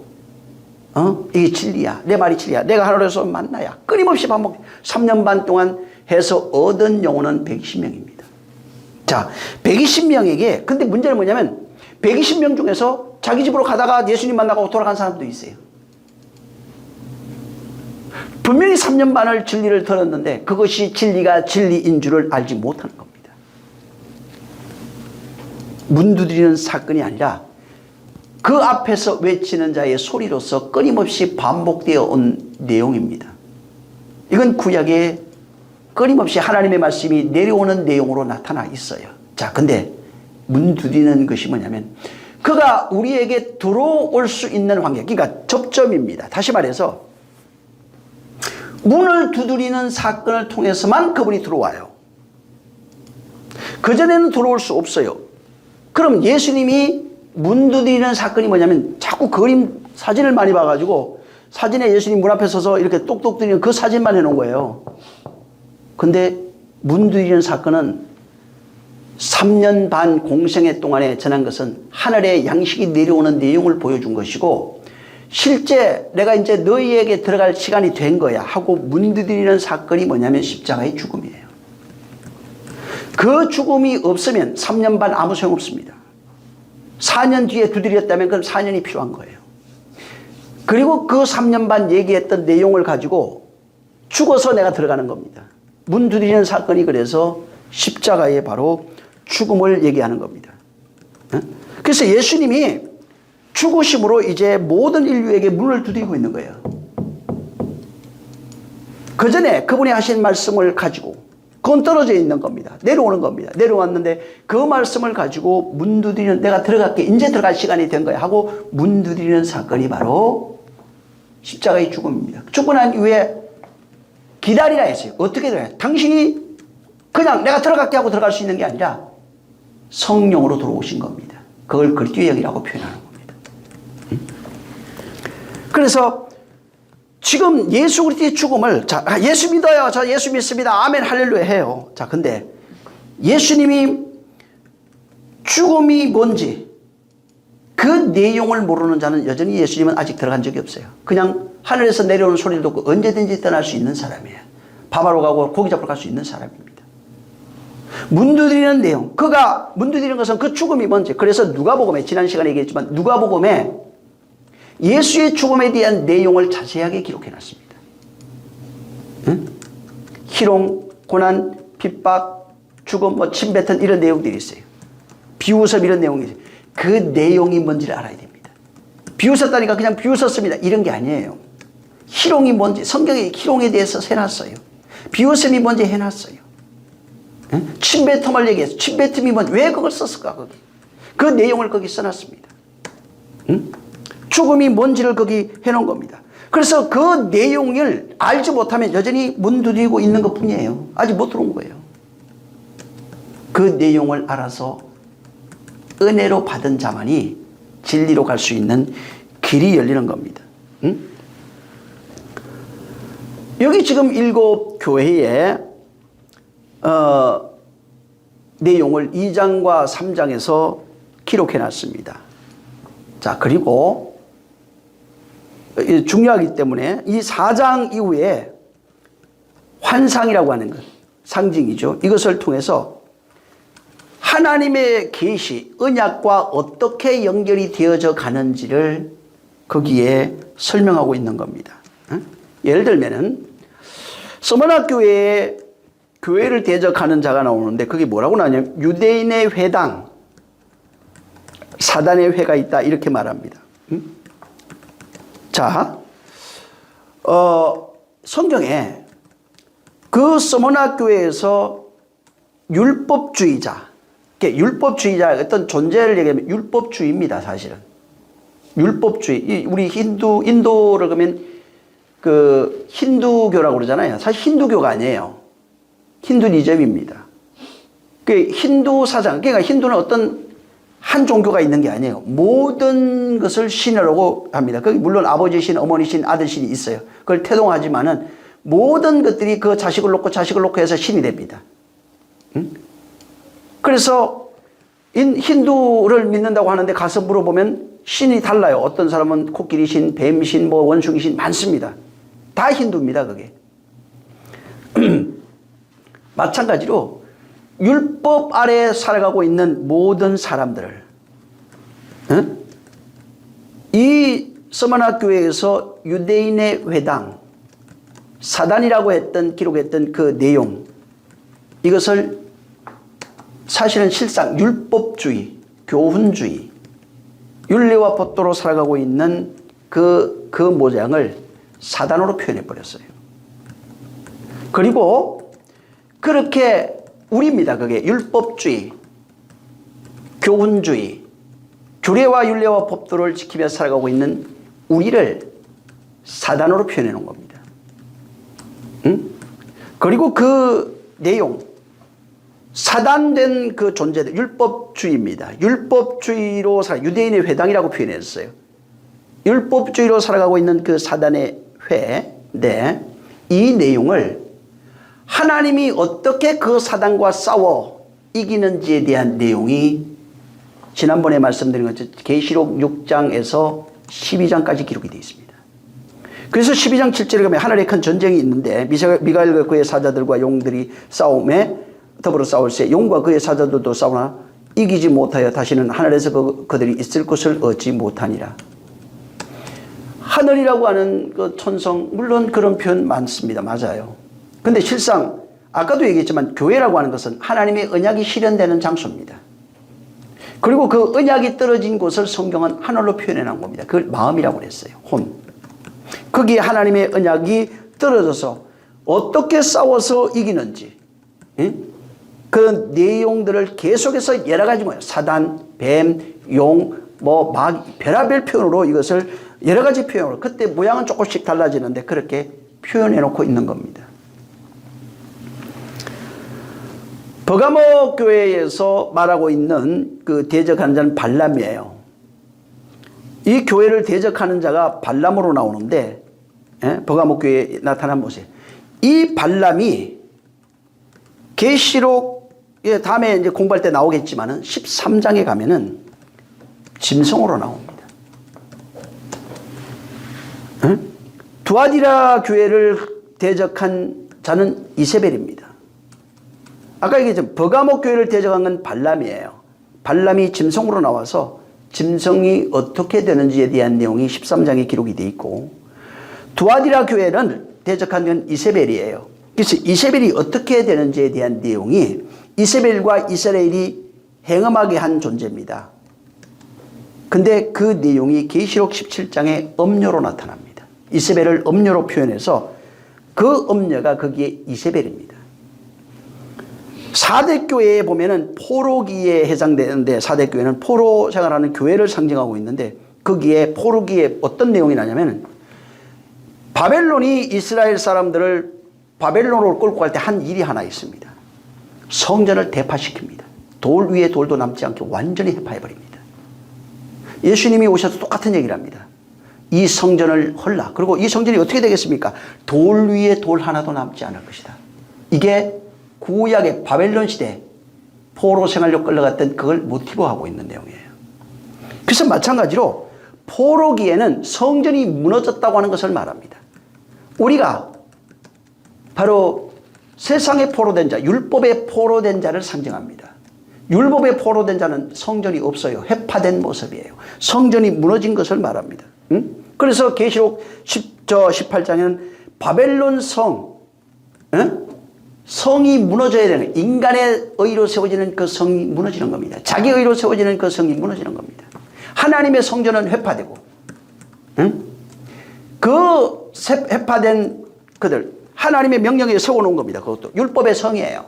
이게 진리야. 내 말이 진리야. 내가 하나님께서 만나야. 끊임없이 반복. 3년 반 동안 해서 얻은 영혼은 120명입니다. 자, 120명에게, 근데 문제는 뭐냐면 120명 중에서 자기 집으로 가다가 예수님 만나고 돌아간 사람도 있어요. 분명히 3년 반을 진리를 들었는데 그것이 진리가 진리인 줄을 알지 못하는 겁니다. 문 두드리는 사건이 아니라 그 앞에서 외치는 자의 소리로서 끊임없이 반복되어 온 내용입니다. 이건 구약에 끊임없이 하나님의 말씀이 내려오는 내용으로 나타나 있어요. 자, 근데 문 두드리는 것이 뭐냐면 그가 우리에게 들어올 수 있는 환경, 그러니까 접점입니다. 다시 말해서 문을 두드리는 사건을 통해서만 그분이 들어와요. 그전에는 들어올 수 없어요. 그럼 예수님이 문 두드리는 사건이 뭐냐면 자꾸 그림 사진을 많이 봐가지고 사진에 예수님 문 앞에 서서 이렇게 똑똑 두드리는 그 사진만 해놓은 거예요. 근데 문 두드리는 사건은 3년 반 공생애 동안에 전한 것은 하늘의 양식이 내려오는 내용을 보여준 것이고 실제 내가 이제 너희에게 들어갈 시간이 된 거야 하고 문 두드리는 사건이 뭐냐면 십자가의 죽음이에요. 그 죽음이 없으면 3년 반 아무 소용없습니다. 4년 뒤에 두드렸다면 그럼 4년이 필요한 거예요. 그리고 그 3년 반 얘기했던 내용을 가지고 죽어서 내가 들어가는 겁니다. 문 두드리는 사건이 그래서 십자가의 바로 죽음을 얘기하는 겁니다. 그래서 예수님이 죽으심으로 이제 모든 인류에게 문을 두드리고 있는 거예요. 그 전에 그분이 하신 말씀을 가지고 그건 떨어져 있는 겁니다. 내려오는 겁니다. 내려왔는데 그 말씀을 가지고 문 두드리는, 내가 들어갈게, 이제 들어갈 시간이 된 거야 하고 문 두드리는 사건이 바로 십자가의 죽음입니다. 죽고 난 이후에 기다리라 했어요. 어떻게 들어가요? 당신이 그냥 내가 들어갈게 하고 들어갈 수 있는 게 아니라 성령으로 들어오신 겁니다. 그걸 그리스도의 영이라고 표현하는 겁니다. 그래서 지금 예수 그리스도의 죽음을, 자, 예수 믿어요. 저 예수 믿습니다. 아멘 할렐루야 해요. 자, 근데 예수님이 죽음이 뭔지 그 내용을 모르는 자는 여전히 예수님은 아직 들어간 적이 없어요. 그냥 하늘에서 내려오는 소리를 듣고 언제든지 떠날 수 있는 사람이에요. 밥하러 가고 고기 잡으러 갈 수 있는 사람입니다. 문 두드리는 내용, 그가 문 두드리는 것은 그 죽음이 뭔지, 그래서 누가복음에, 지난 시간에 얘기했지만 누가복음에 예수의 죽음에 대한 내용을 자세하게 기록해 놨습니다. 응? 희롱, 고난, 핍박, 죽음, 침뱉은 이런 내용들이 있어요. 비웃음 이런 내용이 있어요. 그 내용이 뭔지를 알아야 됩니다. 비웃었다니까 그냥 비웃었습니다 이런 게 아니에요. 희롱이 뭔지, 성경에 희롱에 대해서 해놨어요. 비웃음이 뭔지 해놨어요. 응? 침뱉음을 얘기해서 침뱉음이 뭔지, 왜 그걸 썼을까 거기. 그 내용을 거기 써놨습니다. 응? 죽음이 뭔지를 거기 해놓은 겁니다. 그래서 그 내용을 알지 못하면 여전히 문 두드리고 있는 것 뿐이에요. 아직 못 들어온 거예요. 그 내용을 알아서 은혜로 받은 자만이 진리로 갈 수 있는 길이 열리는 겁니다. 응? 여기 지금 7 교회의 내용을 2장과 3장에서 기록해 놨습니다. 자, 그리고 중요하기 때문에 이 4장 이후에 환상이라고 하는 것, 상징이죠. 이것을 통해서 하나님의 계시, 언약과 어떻게 연결이 되어져 가는지를 거기에 설명하고 있는 겁니다. 예를 들면은 서머나 교회에 교회를 대적하는 자가 나오는데 그게 뭐라고 나오냐면 유대인의 회당, 사단의 회가 있다 이렇게 말합니다. 자, 성경에 그 서머나 교회에서 율법주의자, 어떤 존재를 얘기하면 율법주의입니다, 사실은. 율법주의. 우리 인도를 그러면 그 힌두교라고 그러잖아요. 사실 힌두교가 아니에요. 힌두니즘입니다. 그 힌두 사상, 그러니까 힌두는 어떤 한 종교가 있는 게 아니에요. 모든 것을 신이라고 합니다. 거기 물론 아버지 신, 어머니 신, 아들 신이 있어요. 그걸 태동하지만은 모든 것들이 그 자식을 놓고 해서 신이 됩니다. 그래서 힌두를 믿는다고 하는데 가서 물어보면 신이 달라요. 어떤 사람은 코끼리 신, 뱀 신, 뭐 원숭이 신 많습니다. 다 힌두입니다, 그게. 마찬가지로 율법 아래 살아가고 있는 모든 사람들을 이 스마나 교회에서 유대인의 회당, 사단이라고 했던 기록했던 그 내용, 이것을 사실은 실상 율법주의, 교훈주의, 윤리와 법도로 살아가고 있는 그 모양을 사단으로 표현해 버렸어요. 그리고 그렇게 우리입니다. 그게 율법주의, 교훈주의, 규례와 윤례와 법도를 지키며 살아가고 있는 우리를 사단으로 표현해 놓은 겁니다. 그리고 그 내용, 사단된 그 존재들, 율법주의입니다. 율법주의로 유대인의 회당이라고 표현했어요. 율법주의로 살아가고 있는 그 사단의 회인데, 이 내용을 하나님이 어떻게 그 사단과 싸워 이기는지에 대한 내용이 지난번에 말씀드린 것처럼 계시록 6장에서 12장까지 기록이 되어 있습니다. 그래서 12장 7절에 가면 하늘에 큰 전쟁이 있는데 미가엘과 그의 사자들과 용들이 싸움에 더불어 싸울세 용과 그의 사자들도 싸우나 이기지 못하여 다시는 하늘에서 그들이 있을 곳을 얻지 못하니라. 하늘이라고 하는 그 천성, 물론 그런 표현 많습니다. 맞아요. 근데 실상 아까도 얘기했지만 교회라고 하는 것은 하나님의 언약이 실현되는 장소입니다. 그리고 그 언약이 떨어진 곳을 성경은 하늘로 표현해 놓은 겁니다. 그걸 마음이라고 그랬어요. 혼. 거기에 하나님의 언약이 떨어져서 어떻게 싸워서 이기는지, 그런 내용들을 계속해서 여러 가지 뭐예요. 사단, 뱀, 용, 뭐 마귀, 별의별 표현으로 이것을 여러 가지 표현으로, 그때 모양은 조금씩 달라지는데 그렇게 표현해 놓고 있는 겁니다. 버가모 교회에서 말하고 있는 그 대적하는 자는 발람이에요. 이 교회를 대적하는 자가 발람으로 나오는데, 버가모 교회에 나타난 모습. 이 발람이 계시록에 다음에 이제 공부할 때 나오겠지만은 13장에 가면은 짐승으로 나옵니다. 두아디라 교회를 대적한 자는 이세벨입니다. 아까 얘기했지만 버가모 교회를 대적한 건 발람이에요. 발람이 짐승으로 나와서 짐승이 어떻게 되는지에 대한 내용이 13장에 기록이 되어 있고, 두아디라 교회는 대적한 건 이세벨이에요. 그래서 이세벨이 어떻게 되는지에 대한 내용이 이세벨과 이스라엘이 행음하게 한 존재입니다. 근데 그 내용이 계시록 17장에 음료로 나타납니다. 이세벨을 음료로 표현해서 그 음료가 거기에 이세벨입니다. 사대교회에 보면은 포로기에 해당되는데, 사대교회는 포로 생활하는 교회를 상징하고 있는데, 거기에 포로기에 어떤 내용이 나냐면 바벨론이 이스라엘 사람들을 바벨론으로 끌고 갈 때 한 일이 하나 있습니다. 성전을 대파시킵니다. 돌 위에 돌도 남지 않게 완전히 해파해버립니다. 예수님이 오셔서 똑같은 얘기를 합니다. 이 성전을 헐라. 그리고 이 성전이 어떻게 되겠습니까? 돌 위에 돌 하나도 남지 않을 것이다. 이게 구약의 바벨론 시대 포로 생활로 끌려갔던 그걸 모티브하고 있는 내용이에요. 그래서 마찬가지로 포로기에는 성전이 무너졌다고 하는 것을 말합니다. 우리가 바로 세상에 포로된 자, 율법에 포로된 자를 상징합니다. 율법에 포로된 자는 성전이 없어요. 해파된 모습이에요. 성전이 무너진 것을 말합니다. 그래서 계시록 18장에는 바벨론 성, 성이 무너져야 되는, 인간의 의로 세워지는 그 성이 무너지는 겁니다. 자기 의로 세워지는 그 성이 무너지는 겁니다. 하나님의 성전은 회파되고, 그 회파된 그들, 하나님의 명령에 세워놓은 겁니다. 그것도 율법의 성이에요.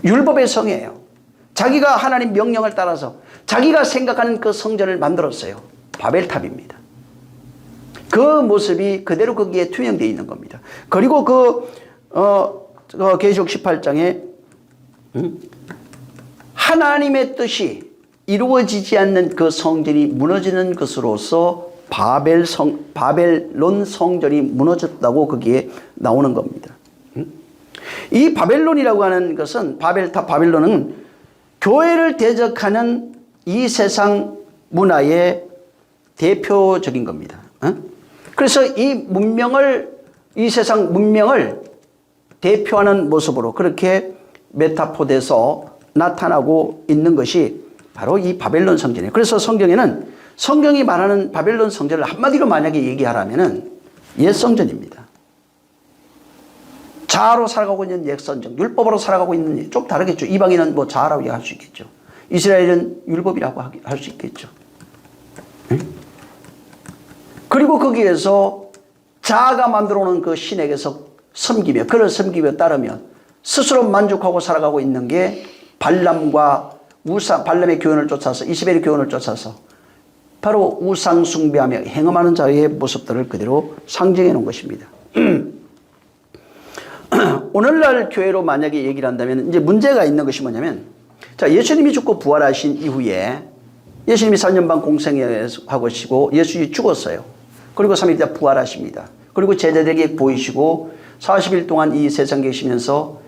율법의 성이에요. 자기가 하나님 명령을 따라서 자기가 생각하는 그 성전을 만들었어요. 바벨탑입니다. 그 모습이 그대로 거기에 투영되어 있는 겁니다. 그리고 계시록 18장에 하나님의 뜻이 이루어지지 않는 그 성전이 무너지는 것으로서 바벨론 성전이 무너졌다고 거기에 나오는 겁니다. 이 바벨론이라고 하는 것은 바벨론은 교회를 대적하는 이 세상 문화의 대표적인 겁니다. 그래서 이 세상 문명을 대표하는 모습으로 그렇게 메타포돼서 나타나고 있는 것이 바로 이 바벨론 성전이에요. 그래서 성경에는 성경이 말하는 바벨론 성전을 한마디로 만약에 얘기하라면은 옛 성전입니다. 자아로 살아가고 있는 옛 성전, 율법으로 살아가고 있는, 좀 다르겠죠. 이방인은 뭐 자아라고 얘기할 수 있겠죠. 이스라엘은 율법이라고 할 수 있겠죠. 그리고 거기에서 자아가 만들어 놓은 그 신에게서 섬기며, 그를 섬기며 따르며 스스로 만족하고 살아가고 있는 게 발람의 교훈을 쫓아서, 이스벨의 교훈을 쫓아서 바로 우상 숭배하며 행음하는 자의 모습들을 그대로 상징해 놓은 것입니다. 오늘날 교회로 만약에 얘기를 한다면 이제 문제가 있는 것이 뭐냐면, 자, 예수님이 죽고 부활하신 이후에 예수님이 4년 반 공생하고 계시고 예수님이 죽었어요. 그리고 3일 있다 부활하십니다. 그리고 제자들에게 보이시고 40일 동안 이 세상 계시면서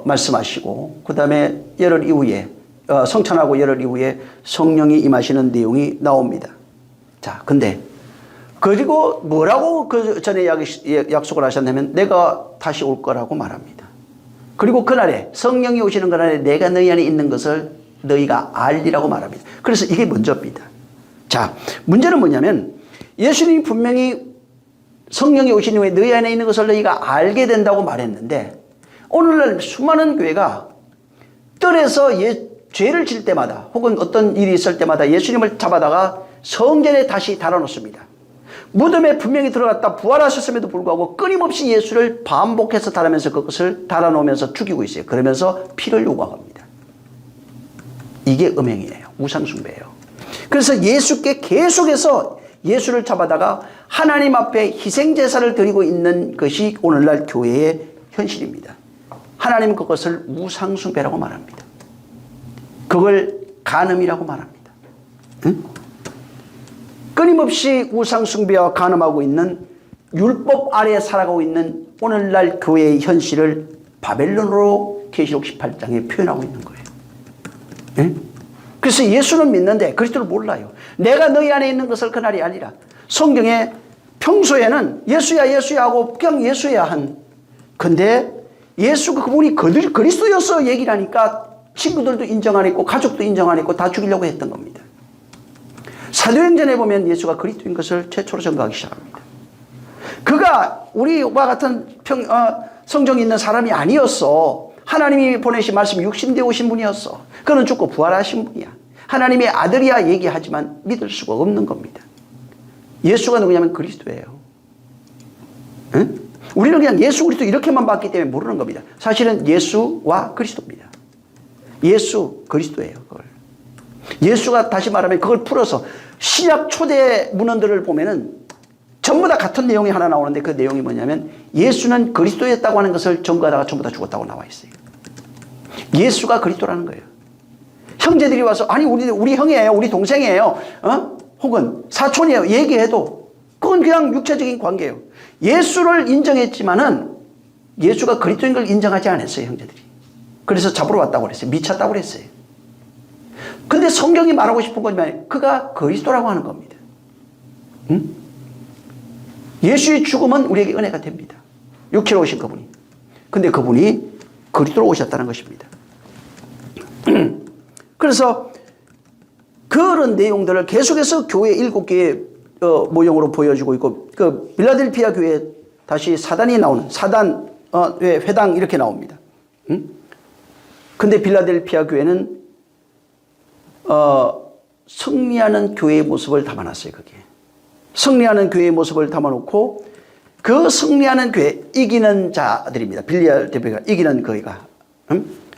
말씀하시고, 그 다음에 열흘 이후에 성찬하고 열흘 이후에 성령이 임하시는 내용이 나옵니다. 자, 근데 그리고 뭐라고 그 전에 약속을 하셨냐면 내가 다시 올 거라고 말합니다. 그리고 그날에 성령이 오시는 그날에 내가 너희 안에 있는 것을 너희가 알리라고 말합니다. 그래서 이게 먼저입니다. 자, 문제는 뭐냐면 예수님이 분명히 성령이 오신 후에 너희 안에 있는 것을 너희가 알게 된다고 말했는데, 오늘날 수많은 교회가 뜰에서 죄를 질 때마다 혹은 어떤 일이 있을 때마다 예수님을 잡아다가 성전에 다시 달아놓습니다. 무덤에 분명히 들어갔다 부활하셨음에도 불구하고 끊임없이 예수를 반복해서 달아면서 그것을 달아놓으면서 죽이고 있어요. 그러면서 피를 요구합니다. 이게 음행이에요. 우상숭배예요. 그래서 예수께 계속해서 예수를 잡아다가 하나님 앞에 희생제사를 드리고 있는 것이 오늘날 교회의 현실입니다. 하나님은 그것을 우상숭배라고 말합니다. 그걸 간음이라고 말합니다. 응? 끊임없이 우상숭배와 간음하고 있는, 율법 아래에 살아가고 있는 오늘날 교회의 현실을 바벨론으로 계시록 18장에 표현하고 있는 거예요. 응? 그래서 예수는 믿는데 그리스도를 몰라요. 내가 너희 안에 있는 것을 그날이 알리라. 성경에 평소에는 예수야 하고 그냥 예수야 한, 근데 예수가 그분이 그리스도였어 얘기를 하니까 친구들도 인정 안 했고 가족도 인정 안 했고 다 죽이려고 했던 겁니다. 사도행전에 보면 예수가 그리스도인 것을 최초로 증거하기 시작합니다. 그가 우리와 같은 성정이 있는 사람이 아니었어. 하나님이 보내신 말씀 육신되어 오신 분이었어. 그는 죽고 부활하신 분이야. 하나님의 아들이야 얘기하지만 믿을 수가 없는 겁니다. 예수가 누구냐면 그리스도예요. 응? 우리는 그냥 예수 그리스도 이렇게만 봤기 때문에 모르는 겁니다. 사실은 예수와 그리스도입니다. 예수 그리스도예요. 그걸. 예수가 다시 말하면 그걸 풀어서 신약 초대 문헌들을 보면은 전부 다 같은 내용이 하나 나오는데, 그 내용이 뭐냐면 예수는 그리스도였다고 하는 것을 전거하다가 전부 다 죽었다고 나와 있어요. 예수가 그리스도라는 거예요. 형제들이 와서 아니 우리 형이에요, 우리 동생이에요, 혹은 사촌이에요 얘기해도 그건 그냥 육체적인 관계예요. 예수를 인정했지만은 예수가 그리스도인 걸 인정하지 않았어요, 형제들이. 그래서 잡으러 왔다고 그랬어요. 미쳤다고 그랬어요. 근데 성경이 말하고 싶은 거지만 그가 그리스도라고 하는 겁니다. 응? 예수의 죽음은 우리에게 은혜가 됩니다. 육체로 오신 그분이. 근데 그분이 그리스도로 오셨다는 것입니다. 그래서 그런 내용들을 계속해서 교회 7개의 모형으로 보여주고 있고, 그 빌라델피아 교회에 다시 사단이 나오는, 사단의 회당 이렇게 나옵니다. 응? 근데 빌라델피아 교회는 승리하는 교회의 모습을 담아놨어요. 거기에 승리하는 교회의 모습을 담아놓고, 그 승리하는 교회, 이기는 자들입니다. 빌라델피아가 이기는 교회가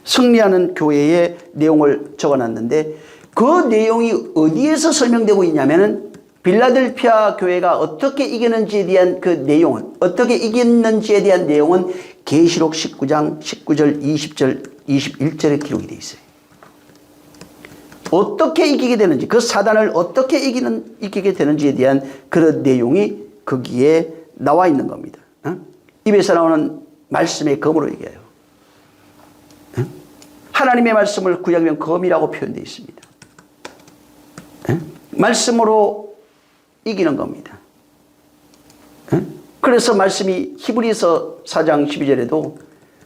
승리하는 교회의 내용을 적어놨는데, 그 내용이 어디에서 설명되고 있냐면은 빌라델피아 교회가 어떻게 이기는지에 대한 그 내용은, 어떻게 이겼는지에 대한 내용은 계시록 19장 19절 20절 21절에 기록이 되어 있어요. 어떻게 이기게 되는지, 그 사단을 어떻게 이기게 되는지에 대한 그런 내용이 거기에 나와 있는 겁니다. 입에서 나오는 말씀의 검으로 얘기해요. 하나님의 말씀을 구약이면 검이라고 표현되어 있습니다. 말씀으로 이기는 겁니다. 그래서 말씀이 히브리서 4장 12절에도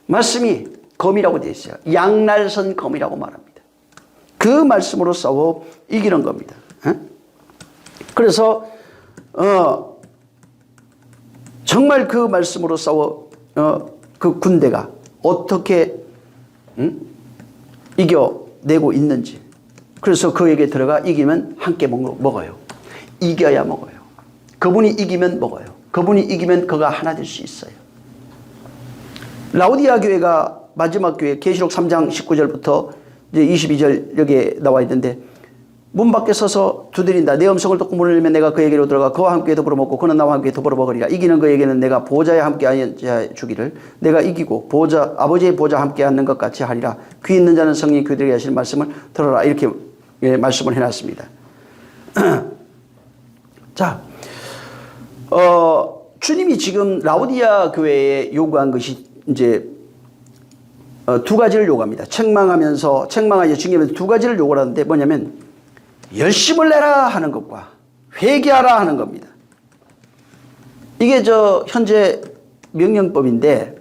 말씀이 검이라고 되어 있어요. 양날선 검이라고 말합니다. 그 말씀으로 싸워 이기는 겁니다. 그래서 정말 그 말씀으로 싸워 그 군대가 어떻게 이겨내고 있는지. 그래서 그에게 들어가 이기면 함께 먹어요. 이겨야 먹어요. 그분이 이기면 먹어요. 그분이 이기면 그가 하나 될 수 있어요. 라오디아 교회가 마지막 교회 계시록 3장 19절부터 이제 22절 여기에 나와 있는데 문 밖에 서서 두드린다. 내 음성을 듣고 문을 열면 내가 그에게로 들어가 그와 함께 더불어 먹고 그는 나와 함께 더불어 먹으리라. 이기는 그에게는 내가 보좌에 함께 앉아 주기를 내가 이기고 아버지의 보좌 함께 앉는 것 같이 하리라. 귀 있는 자는 성령이 그들에게 하실 말씀을 들어라. 이렇게 말씀을 해놨습니다. 자, 주님이 지금 라오디아 교회에 요구한 것이 이제 두 가지를 요구합니다. 책망하여 중요하면서 두 가지를 요구를 하는데 뭐냐면 열심을 내라 하는 것과 회개하라 하는 겁니다. 이게 현재 명령법인데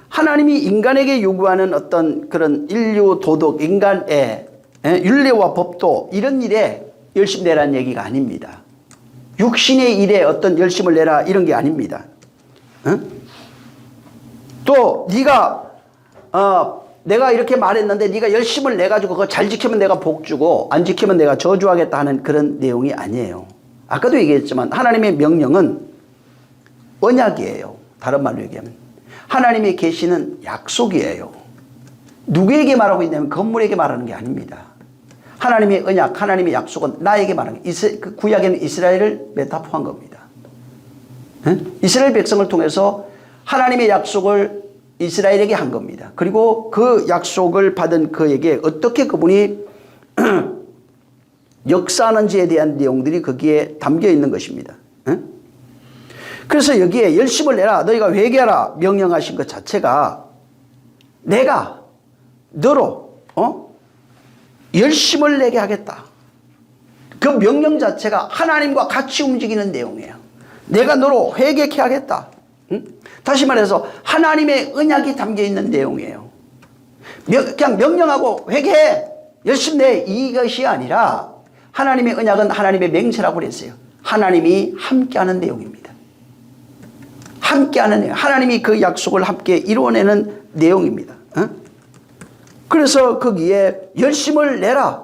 하나님이 인간에게 요구하는 어떤 그런 인류 도덕, 인간의 윤례와 법도 이런 일에 열심 내라는 얘기가 아닙니다. 육신의 일에 어떤 열심을 내라 이런 게 아닙니다. 또 내가 이렇게 말했는데 네가 열심을 내가지고 그거 잘 지키면 내가 복 주고 안 지키면 내가 저주하겠다 하는 그런 내용이 아니에요. 아까도 얘기했지만 하나님의 명령은 언약이에요. 다른 말로 얘기하면 하나님의 계시는 약속이에요. 누구에게 말하고 있냐면 건물에게 말하는 게 아닙니다. 하나님의 언약, 하나님의 약속은 나에게 말하는 게 그 구약에는 이스라엘을 메타포한 겁니다. 이스라엘 백성을 통해서 하나님의 약속을 이스라엘에게 한 겁니다. 그리고 그 약속을 받은 그에게 어떻게 그분이 역사하는지에 대한 내용들이 거기에 담겨 있는 것입니다. 그래서 여기에 열심을 내라, 너희가 회개하라 명령하신 것 자체가 내가 너로 열심을 내게 하겠다. 그 명령 자체가 하나님과 같이 움직이는 내용이에요. 내가 너로 회개케 하겠다. 다시 말해서 하나님의 언약이 담겨 있는 내용이에요. 그냥 명령하고 회개해, 열심히 내 이것이 아니라 하나님의 언약은 하나님의 맹세라고 그랬어요. 하나님이 함께하는 내용입니다. 함께하는 내용. 하나님이 그 약속을 함께 이루어내는 내용입니다. 그래서 거기에 열심을 내라,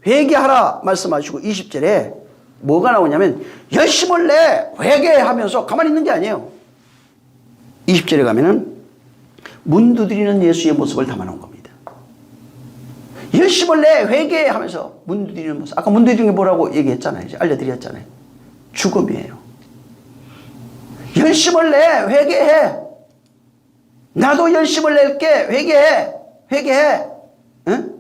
회개하라 말씀하시고 20절에 뭐가 나오냐면 열심을 내, 회개하면서 가만히 있는 게 아니에요. 20절에 가면은 문 두드리는 예수의 모습을 담아놓은 겁니다. 열심을 내, 회개하면서 문 두드리는 모습. 아까 문 두드리는 게 뭐라고 얘기했잖아요. 이제 알려드렸잖아요. 죽음이에요. 열심을 내, 회개해. 나도 열심을 낼게, 회개해. 회개해. 응?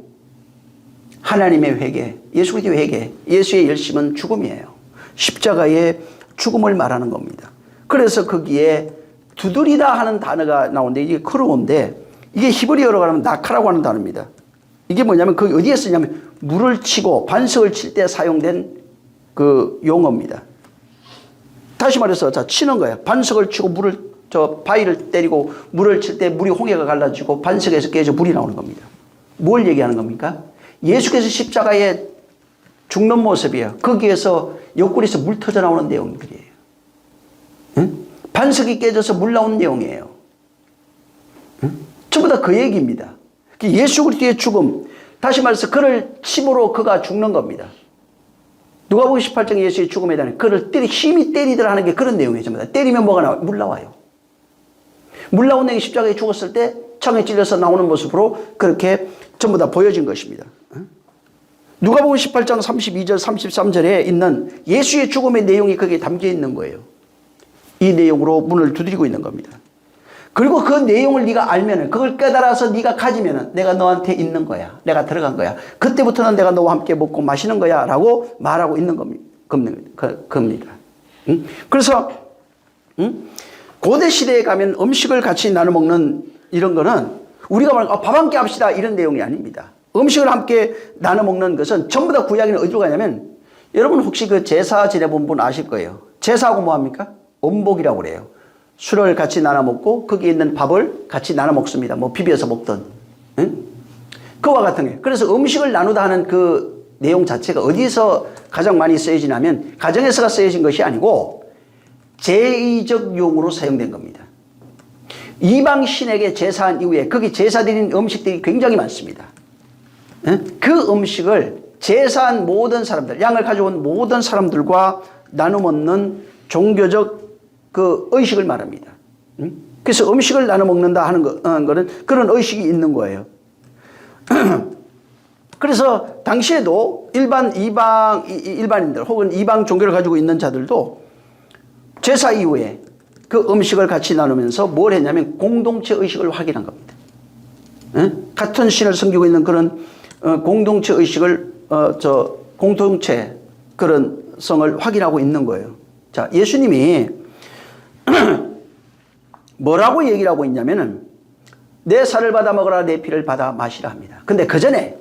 하나님의 회개, 예수 그리스도의 회개, 예수의 열심은 죽음이에요. 십자가의 죽음을 말하는 겁니다. 그래서 거기에 두드리다 하는 단어가 나오는데 이게 크로인데 이게 히브리어로 가면 나카라고 하는 단어입니다. 이게 뭐냐면 그 어디에 쓰냐면 물을 치고 반석을 칠 때 사용된 그 용어입니다. 다시 말해서 자 치는 거예요. 반석을 치고 바위를 때리고 물을 칠 때 물이 홍해가 갈라지고 반석에서 깨져 물이 나오는 겁니다. 뭘 얘기하는 겁니까? 예수께서 십자가에 죽는 모습이에요. 거기에서 옆구리에서 물 터져 나오는 내용들이에요. 응? 반석이 깨져서 물 나오는 내용이에요. 응? 전부 다 그 얘기입니다. 예수 그리스도의 죽음, 다시 말해서 그를 침으로 그가 죽는 겁니다. 누가복음 18장 예수의 죽음에 대한 그를 힘이 때리더라 하는 게 그런 내용이에요. 전부 다. 때리면 뭐가 나와요? 물 나와요. 물 나온 내용이 십자가에 죽었을 때 창에 찔려서 나오는 모습으로 그렇게 전부 다 보여진 것입니다. 누가복음 18장 32절 33절에 있는 예수의 죽음의 내용이 거기에 담겨 있는 거예요. 이 내용으로 문을 두드리고 있는 겁니다. 그리고 그 내용을 네가 알면은, 그걸 깨달아서 네가 가지면은 내가 너한테 있는 거야. 내가 들어간 거야. 그때부터는 내가 너와 함께 먹고 마시는 거야 라고 말하고 있는 겁니다. 그래서 고대 시대에 가면 음식을 같이 나눠 먹는 이런 거는 우리가 말하는 밥 함께 합시다 이런 내용이 아닙니다. 음식을 함께 나눠 먹는 것은 전부 다 구약에는 어디로 가냐면 여러분 혹시 그 제사 지내본 분 아실 거예요. 제사하고 뭐합니까? 음복이라고 그래요. 술을 같이 나눠 먹고 거기에 있는 밥을 같이 나눠 먹습니다. 뭐 비벼서 먹던. 응? 그와 같은 게. 그래서 음식을 나누다 하는 그 내용 자체가 어디서 가장 많이 쓰여지냐면 가정에서가 쓰여진 것이 아니고 제의적 용으로 사용된 겁니다. 이방 신에게 제사한 이후에 거기 제사 드린 음식들이 굉장히 많습니다. 그 음식을 제사한 모든 사람들, 양을 가져온 모든 사람들과 나눠 먹는 종교적 그 의식을 말합니다. 그래서 음식을 나눠 먹는다 하는 거는 그런 의식이 있는 거예요. 그래서 당시에도 일반인들 혹은 이방 종교를 가지고 있는 자들도 제사 이후에 그 음식을 같이 나누면서 뭘 했냐면 공동체 의식을 확인한 겁니다. 같은 신을 섬기고 있는 그런 공동체 의식을 공동체 그런 성을 확인하고 있는 거예요. 자, 예수님이 뭐라고 얘기를 하고 있냐면은 내 살을 받아 먹으라 내 피를 받아 마시라 합니다. 근데 그 전에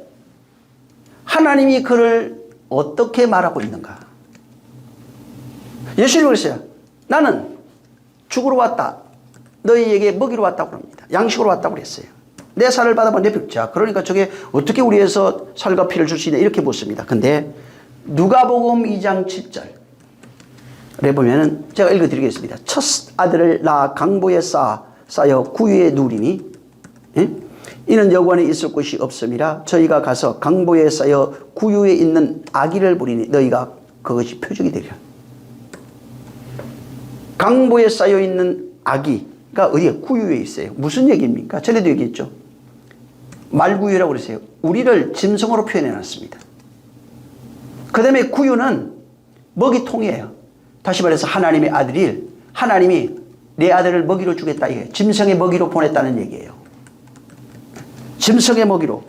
하나님이 그를 어떻게 말하고 있는가? 예수님이 그랬어요. 나는 죽으러 왔다. 너희에게 먹이러 왔다고 합니다. 양식으로 왔다고 그랬어요. 내 살을 받아봐 내 피. 자, 그러니까 저게 어떻게 우리에서 살과 피를 줄 수 있냐 이렇게 묻습니다. 근데 누가복음 2장 7절에 보면은 제가 읽어드리겠습니다. 첫 아들을 낳아 강보에 쌓여 구유에 누리니 이는 여관에 있을 곳이 없음이라 저희가 가서 강보에 쌓여 구유에 있는 아기를 부리니 너희가 그것이 표적이 되리라. 강보에 쌓여 있는 아기가 어디에? 구유에 있어요. 무슨 얘기입니까? 전에도 얘기했죠. 말구유라고 그랬어요. 우리를 짐승으로 표현해 놨습니다. 그 다음에 구유는 먹이통이에요. 다시 말해서 하나님의 아들이 하나님이 내 아들을 먹이로 주겠다 이게 짐승의 먹이로 보냈다는 얘기예요. 짐승의 먹이로.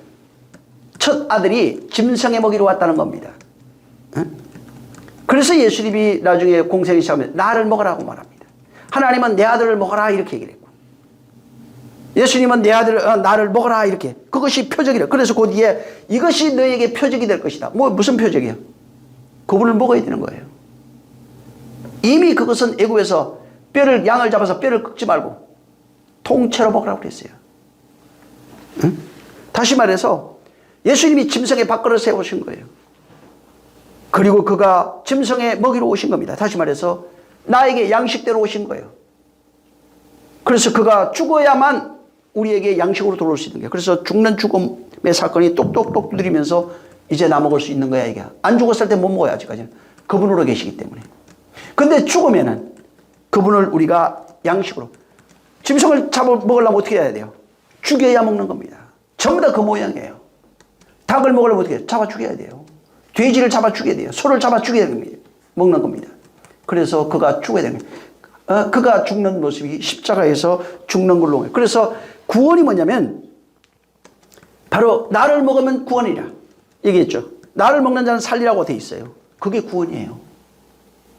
첫 아들이 짐승의 먹이로 왔다는 겁니다. 그래서 예수님이 나중에 공생이 시작하면 나를 먹으라고 말합니다. 하나님은 내 아들을 먹어라 이렇게 얘기를 했고 예수님은 내 아들 나를 먹어라 이렇게. 그것이 표적이래. 그래서 그 뒤에 이것이 너에게 표적이 될 것이다. 무슨 표적이야? 그분을 먹어야 되는 거예요. 이미 그것은 애굽에서 양을 잡아서 뼈를 꺾지 말고 통째로 먹으라고 그랬어요. 응? 다시 말해서 예수님이 짐승의 밥그릇을 세우신 거예요. 그리고 그가 짐승의 먹이로 오신 겁니다. 다시 말해서 나에게 양식대로 오신 거예요. 그래서 그가 죽어야만 우리에게 양식으로 들어올 수 있는 거예요. 그래서 죽는 죽음의 사건이 똑똑똑 두드리면서 이제 나 먹을 수 있는 거야 이게. 안 죽었을 때 못 먹어요 아직까지는. 그분으로 계시기 때문에. 근데 죽으면은 그분을 우리가 양식으로. 짐승을 잡아 먹으려면 어떻게 해야 돼요? 죽여야 먹는 겁니다. 전부 다 그 모양이에요. 닭을 먹으려면 어떻게 해요? 잡아 죽여야 돼요. 돼지를 잡아 죽여야 돼요. 소를 잡아 죽여야 됩니다. 먹는 겁니다. 그래서 그가 죽어야 되는 거예요. 그가 죽는 모습이 십자가에서 죽는 걸로. 그래서 구원이 뭐냐면 바로 나를 먹으면 구원이라 얘기했죠. 나를 먹는 자는 살리라고 돼 있어요. 그게 구원이에요.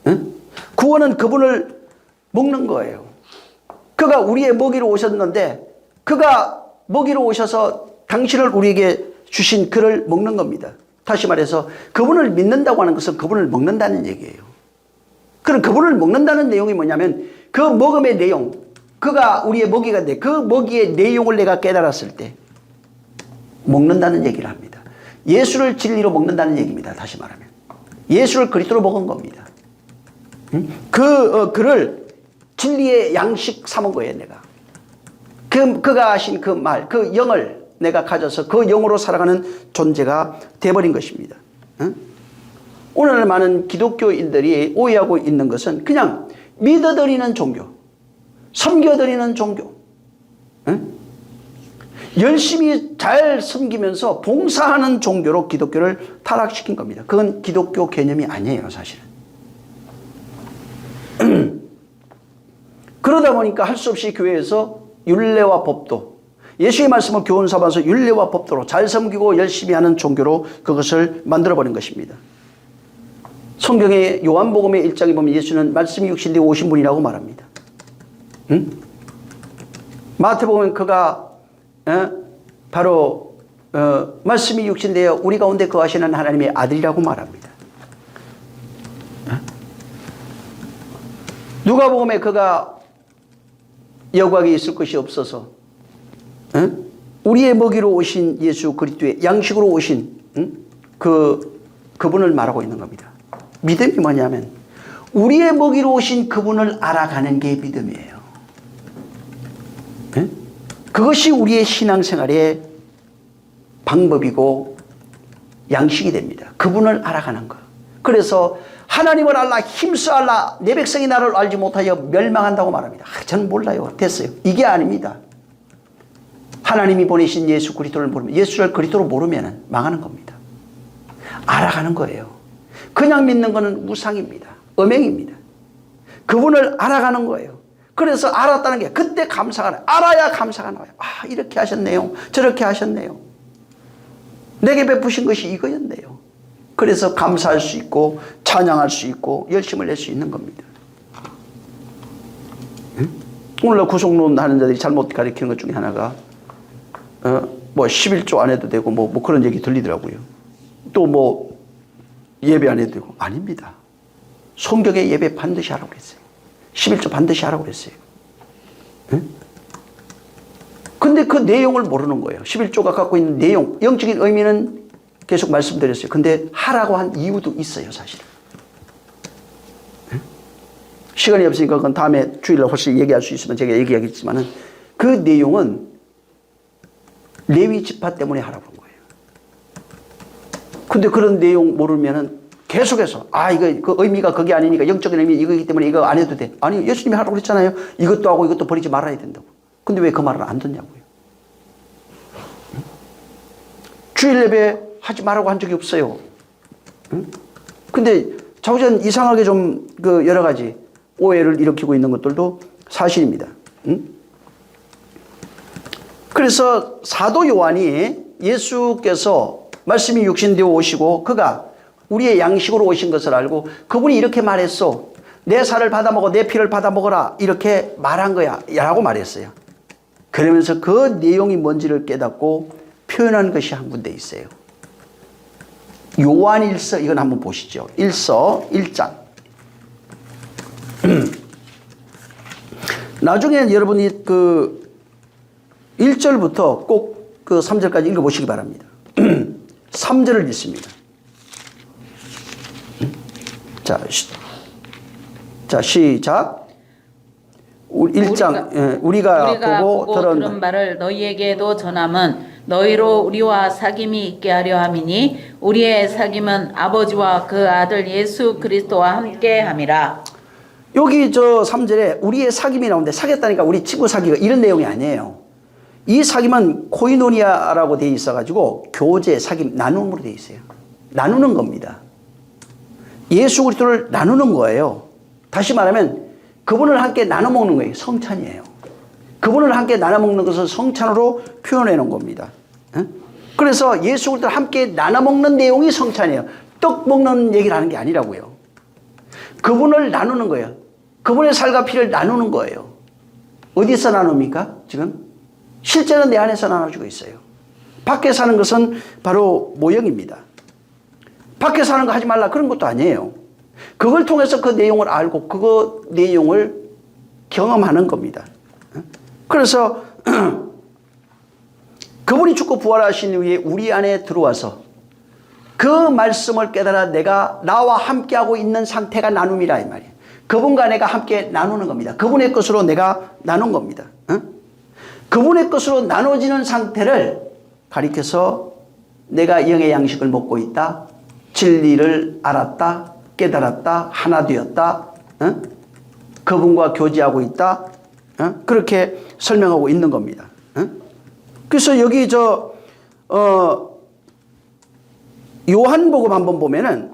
응? 구원은 그분을 먹는 거예요. 그가 우리의 먹이로 오셨는데 그가 먹이로 오셔서 당신을 우리에게 주신 그를 먹는 겁니다. 다시 말해서 그분을 믿는다고 하는 것은 그분을 먹는다는 얘기예요. 그럼 그분을 먹는다는 내용이 뭐냐면 그 먹음의 내용, 그가 우리의 먹이가 돼. 그 먹이의 내용을 내가 깨달았을 때 먹는다는 얘기를 합니다. 예수를 진리로 먹는다는 얘기입니다. 다시 말하면 예수를 그리스도로 먹은 겁니다. 그를 진리의 양식 삼은 거예요. 내가 그가 하신 그 말, 그 영을 내가 가져서 그 영으로 살아가는 존재가 돼버린 것입니다. 오늘 많은 기독교인들이 오해하고 있는 것은 그냥 믿어드리는 종교, 섬겨드리는 종교, 열심히 잘 섬기면서 봉사하는 종교로 기독교를 타락시킨 겁니다. 그건 기독교 개념이 아니에요, 사실은. 그러다 보니까 할 수 없이 교회에서 율례와 법도, 예수의 말씀을 교훈 삼아서 율례와 법도로 잘 섬기고 열심히 하는 종교로 그것을 만들어버린 것입니다. 성경의 요한복음의 1장에 보면 예수는 말씀이 육신되어 오신 분이라고 말합니다. 마태복음은 그가 바로 말씀이 육신되어 우리 가운데 거하시는 하나님의 아들이라고 말합니다. 누가복음에 그가 여곽에 있을 것이 없어서 우리의 먹이로 오신 예수 그리스도의 양식으로 오신 그분을 말하고 있는 겁니다. 믿음이 뭐냐면 우리의 먹이로 오신 그분을 알아가는 게 믿음이에요. 그것이 우리의 신앙생활의 방법이고 양식이 됩니다. 그분을 알아가는 것. 그래서 하나님을 알라 힘써 알라 내 백성이 나를 알지 못하여 멸망한다고 말합니다. 저는 몰라요. 됐어요. 이게 아닙니다. 하나님이 보내신 예수 그리스도를 모르면 예수를 그리스도로 모르면 망하는 겁니다. 알아가는 거예요. 그냥 믿는 것은 우상입니다. 음행입니다. 그분을 알아가는 거예요. 그래서 알았다는 게 그때 감사가 나요. 알아야 감사가 나와요. 아, 이렇게 하셨네요. 저렇게 하셨네요. 내게 베푸신 것이 이거였네요. 그래서 감사할 수 있고 찬양할 수 있고 열심을 낼 수 있는 겁니다. 오늘날 구속론 하는 자들이 잘못 가르치는 것 중에 하나가 뭐 11조 안 해도 되고 뭐 그런 얘기 들리더라고요. 또 뭐 예배 안 해도 되고 아닙니다. 성경에 예배 반드시 하라고 그랬어요. 11조 반드시 하라고 그랬어요. 근데 그 내용을 모르는 거예요. 11조가 갖고 있는 내용, 영적인 의미는 계속 말씀드렸어요. 근데 하라고 한 이유도 있어요, 사실. 시간이 없으니까 그건 다음에 주일날 혹시 얘기할 수 있으면 제가 얘기하겠지만은 그 내용은 레위 지파 때문에 하라고 한 거예요. 근데 그런 내용 모르면은 계속해서 이거 그 의미가 그게 아니니까 영적인 의미 이거이기 때문에 이거 안 해도 돼. 아니, 예수님이 하라고 그랬잖아요. 이것도 하고 이것도 버리지 말아야 된다고. 근데 왜 그 말을 안 듣냐고요. 주일 예배 하지 말라고 한 적이 없어요. 근데 자꾸전 이상하게 좀 그 여러 가지 오해를 일으키고 있는 것들도 사실입니다. 그래서 사도 요한이 예수께서 말씀이 육신되어 오시고 그가 우리의 양식으로 오신 것을 알고 그분이 이렇게 말했어. 내 살을 받아먹어 내 피를 받아먹어라 이렇게 말한 거야 라고 말했어요. 그러면서 그 내용이 뭔지를 깨닫고 표현한 것이 한 군데 있어요. 요한일서 이건 한번 보시죠. 일서 1장. 나중에 여러분이 그 1절부터 꼭 그 3절까지 읽어보시기 바랍니다. 3절을 읽습니다. 자, 시작. 1장 우리가 보고 들은 바를 너희에게도 전함은 너희로 우리와 사귐이 있게 하려 함이니 우리의 사귐은 아버지와 그 아들 예수 그리스도와 함께 함이라. 여기 저 3절에 우리의 사귐이 나오는데 사귀었다니까 우리 친구 사귀고 이런 내용이 아니에요. 이 사귐은 코이노니아라고 되어 있어가지고 교제, 사귐, 나눔으로 되어 있어요. 나누는 겁니다. 예수 그리스도를 나누는 거예요. 다시 말하면 그분을 함께 나눠 먹는 거예요. 성찬이에요. 그분을 함께 나눠 먹는 것을 성찬으로 표현해 놓은 겁니다. 그래서 예수 그리스도를 함께 나눠 먹는 내용이 성찬이에요. 떡 먹는 얘기를 하는 게 아니라고요. 그분을 나누는 거예요. 그분의 살과 피를 나누는 거예요. 어디서 나눕니까? 지금? 실제는 내 안에서 나눠주고 있어요. 밖에 사는 것은 바로 모형입니다. 밖에 사는 거 하지 말라 그런 것도 아니에요. 그걸 통해서 그 내용을 알고 그 내용을 경험하는 겁니다. 그래서 그분이 죽고 부활하신 후에 우리 안에 들어와서 그 말씀을 깨달아 내가 나와 함께하고 있는 상태가 나눔이라 이 말이에요. 그분과 내가 함께 나누는 겁니다. 그분의 것으로 내가 나눈 겁니다. 그분의 것으로 나눠지는 상태를 가리켜서 내가 영의 양식을 먹고 있다. 진리를 알았다. 깨달았다. 하나 되었다. 그분과 교제하고 있다. 그렇게 설명하고 있는 겁니다. 그래서 여기 요한복음 한번 보면은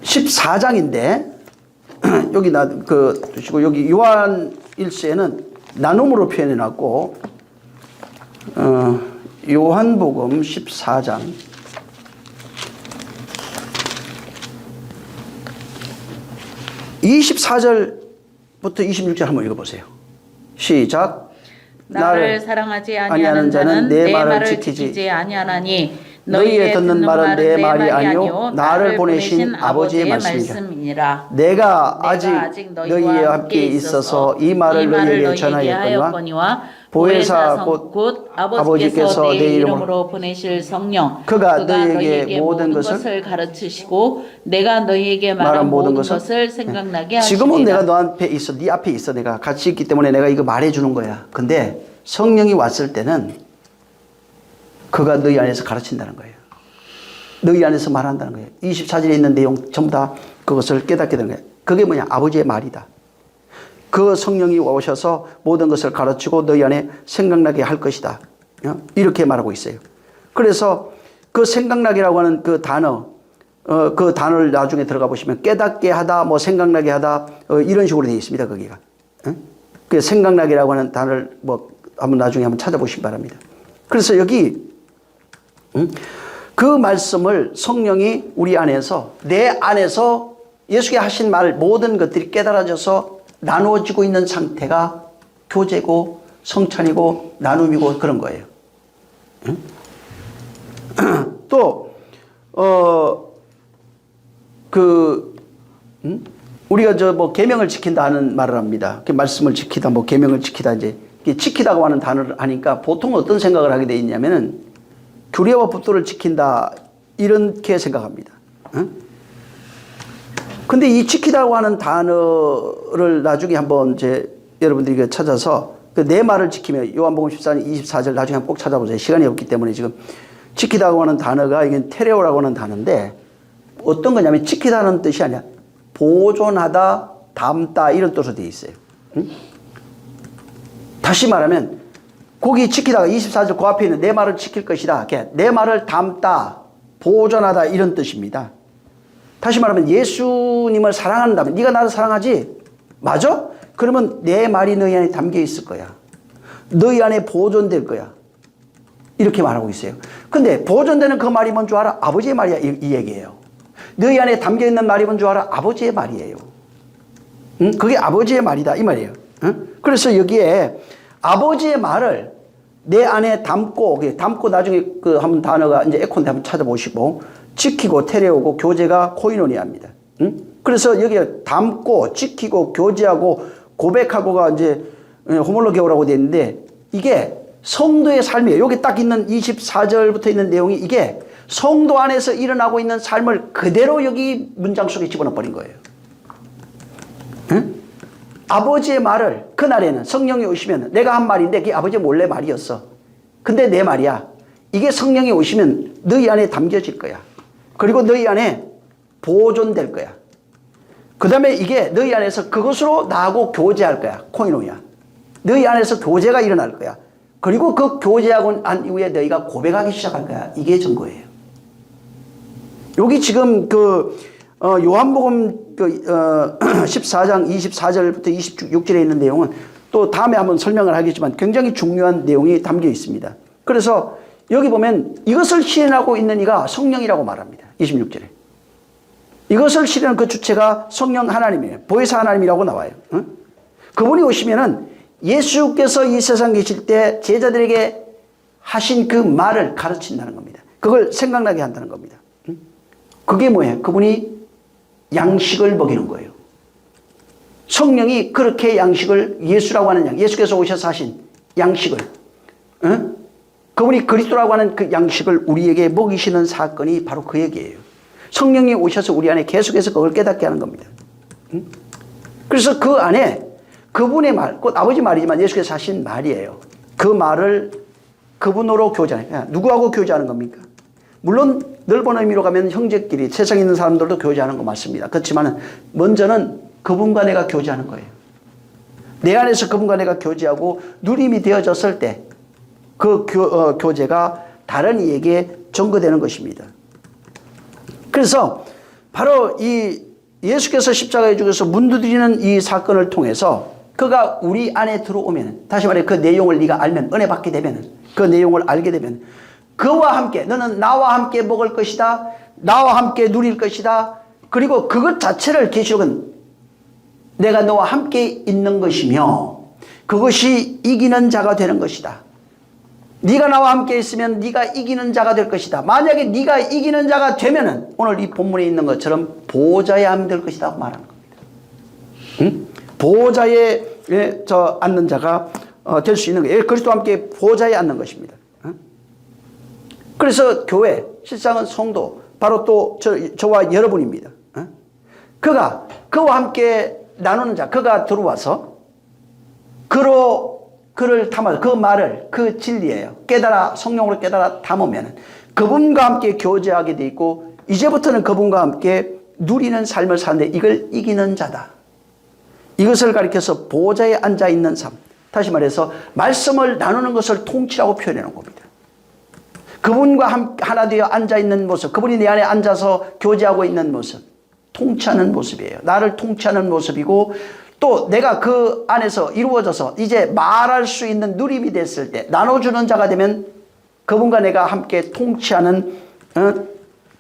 14장인데 여기 두시고 여기 요한 1서에는 나눔으로 표현해 놨고 요한복음 14장 24절부터 26절 한번 읽어보세요. 시작. 나를 사랑하지 아니하는 자는 내 말을 지키지 아니하나니 너희의 듣는 말은 내 말이 아니요 나를 보내신 아버지의 말씀이니라. 내가 아직 너희와 함께 있어서 이 말을 너희에게 전하였거니와 보혜사 곧 아버지께서 내 이름으로 보내실 성령 그가 너희에게 모든 것을 가르치시고 내가 너희에게 말한 모든 것을 생각나게 하시리라. 지금은 내가 너한테 있어, 네 앞에 있어, 내가 같이 있기 때문에 내가 이거 말해주는 거야. 근데 성령이 왔을 때는 그가 너희 안에서 가르친다는 거예요. 너희 안에서 말한다는 거예요. 24절에 있는 내용 전부 다 그것을 깨닫게 되는 거예요. 그게 뭐냐? 아버지의 말이다. 그 성령이 오셔서 모든 것을 가르치고 너희 안에 생각나게 할 것이다. 이렇게 말하고 있어요. 그래서 그 생각나게라고 하는 그 단어, 그 단어를 나중에 들어가 보시면 깨닫게 하다, 뭐 생각나게 하다, 이런 식으로 되어 있습니다. 거기가. 그 생각나게라고 하는 단어를 뭐 한번 나중에 한번 찾아보시기 바랍니다. 그래서 여기 그 말씀을 성령이 우리 안에서, 내 안에서 예수께 하신 말 모든 것들이 깨달아져서 나누어지고 있는 상태가 교제고 성찬이고 나눔이고 그런 거예요. 또 우리가 저 뭐 계명을 지킨다 하는 말을 합니다. 말씀을 지키다, 뭐 계명을 지키다, 이제 지키다고 하는 단어를 하니까 보통 어떤 생각을 하게 돼 있냐면은 규례와 법도를 지킨다 이렇게 생각합니다. 근데 이 지키다고 하는 단어를 나중에 한번 여러분들이 찾아서 내 말을 지키며 요한복음 14장 24절 나중에 한번 꼭 찾아보세요. 시간이 없기 때문에 지금 지키다고 하는 단어가 이게 테레오라고 하는 단어인데 어떤 거냐면 지키다는 뜻이 아니야. 보존하다, 담다 이런 뜻으로 되어 있어요. 다시 말하면 거기 지키다가 24절 그 앞에 있는 내 말을 지킬 것이다. 내 말을 담다, 보존하다 이런 뜻입니다. 다시 말하면 예수님을 사랑한다면 네가 나를 사랑하지? 맞아? 그러면 내 말이 너희 안에 담겨 있을 거야. 너희 안에 보존될 거야. 이렇게 말하고 있어요. 근데 보존되는 그 말이 뭔 줄 알아? 아버지의 말이야 이 얘기예요. 너희 안에 담겨 있는 말이 뭔 줄 알아? 아버지의 말이에요. 그게 아버지의 말이다 이 말이에요. 그래서 여기에 아버지의 말을 내 안에 담고 나중에 그 한번 단어가 이제 에콘데 한번 찾아보시고 지키고 테레오고 교제가 코이노니아입니다. 그래서 여기에 담고 지키고 교제하고 고백하고가 이제 호몰로게오라고 되어 있는데 이게 성도의 삶이에요. 여기 딱 있는 24절부터 있는 내용이 이게 성도 안에서 일어나고 있는 삶을 그대로 여기 문장 속에 집어넣어 버린 거예요. 아버지의 말을 그날에는 성령이 오시면 내가 한 말인데 그게 아버지의 몰래 말이었어. 근데 내 말이야. 이게 성령이 오시면 너희 안에 담겨질 거야. 그리고 너희 안에 보존될 거야. 그 다음에 이게 너희 안에서 그것으로 나하고 교제할 거야. 코이노야. 너희 안에서 교제가 일어날 거야. 그리고 그 교제하고 난 이후에 너희가 고백하기 시작할 거야. 이게 전거예요. 여기 지금 요한복음 14장 24절부터 26절에 있는 내용은 또 다음에 한번 설명을 하겠지만 굉장히 중요한 내용이 담겨 있습니다. 그래서 여기 보면 이것을 실현하고 있는 이가 성령이라고 말합니다. 26절에. 이것을 실현하는 그 주체가 성령 하나님이에요. 보혜사 하나님이라고 나와요. 그분이 오시면은 예수께서 이 세상 계실 때 제자들에게 하신 그 말을 가르친다는 겁니다. 그걸 생각나게 한다는 겁니다. 그게 뭐예요? 그분이 양식을 먹이는 거예요. 성령이 그렇게 양식을 예수라고 하는 예수께서 오셔서 하신 양식을 그분이 그리스도라고 하는 그 양식을 우리에게 먹이시는 사건이 바로 그 얘기예요. 성령이 오셔서 우리 안에 계속해서 그걸 깨닫게 하는 겁니다. 그래서 그 안에 그분의 말, 곧 아버지 말이지만 예수께서 하신 말이에요. 그 말을 그분으로 교제하는, 누구하고 교제하는 겁니까? 물론 넓은 의미로 가면 형제끼리 세상에 있는 사람들도 교제하는 거 맞습니다. 그렇지만 먼저는 그분과 내가 교제하는 거예요. 내 안에서 그분과 내가 교제하고 누림이 되어졌을 때 그 교제가 다른 이에게 전거되는 것입니다. 그래서 바로 이 예수께서 십자가에 죽어서 문두드리는 이 사건을 통해서 그가 우리 안에 들어오면, 다시 말해 그 내용을 네가 알면, 은혜 받게 되면, 그 내용을 알게 되면 그와 함께, 너는 나와 함께 먹을 것이다, 나와 함께 누릴 것이다. 그리고 그것 자체를 계시록은 내가 너와 함께 있는 것이며 그것이 이기는 자가 되는 것이다. 네가 나와 함께 있으면 네가 이기는 자가 될 것이다. 만약에 네가 이기는 자가 되면은 오늘 이 본문에 있는 것처럼 보호자에 앉을 것이다 말하는 겁니다. 응? 보호자에 앉는 자가 될 수 있는 거예요. 그리스도와 함께 보호자에 앉는 것입니다. 응? 그래서 교회, 실상은 성도, 바로 또 저와 여러분입니다. 응? 그와 함께 나누는 자, 그가 들어와서 그를 담아, 그 말을, 그 진리예요. 성령으로 깨달아 담으면 그분과 함께 교제하게 돼 있고, 이제부터는 그분과 함께 누리는 삶을 사는데 이걸 이기는 자다. 이것을 가리켜서 보호자에 앉아 있는 삶. 다시 말해서 말씀을 나누는 것을 통치라고 표현해 놓은 겁니다. 그분과 하나 되어 앉아 있는 모습, 그분이 내 안에 앉아서 교제하고 있는 모습, 통치하는 모습이에요. 나를 통치하는 모습이고, 또 내가 그 안에서 이루어져서 이제 말할 수 있는 누림이 됐을 때, 나눠주는 자가 되면 그분과 내가 함께 통치하는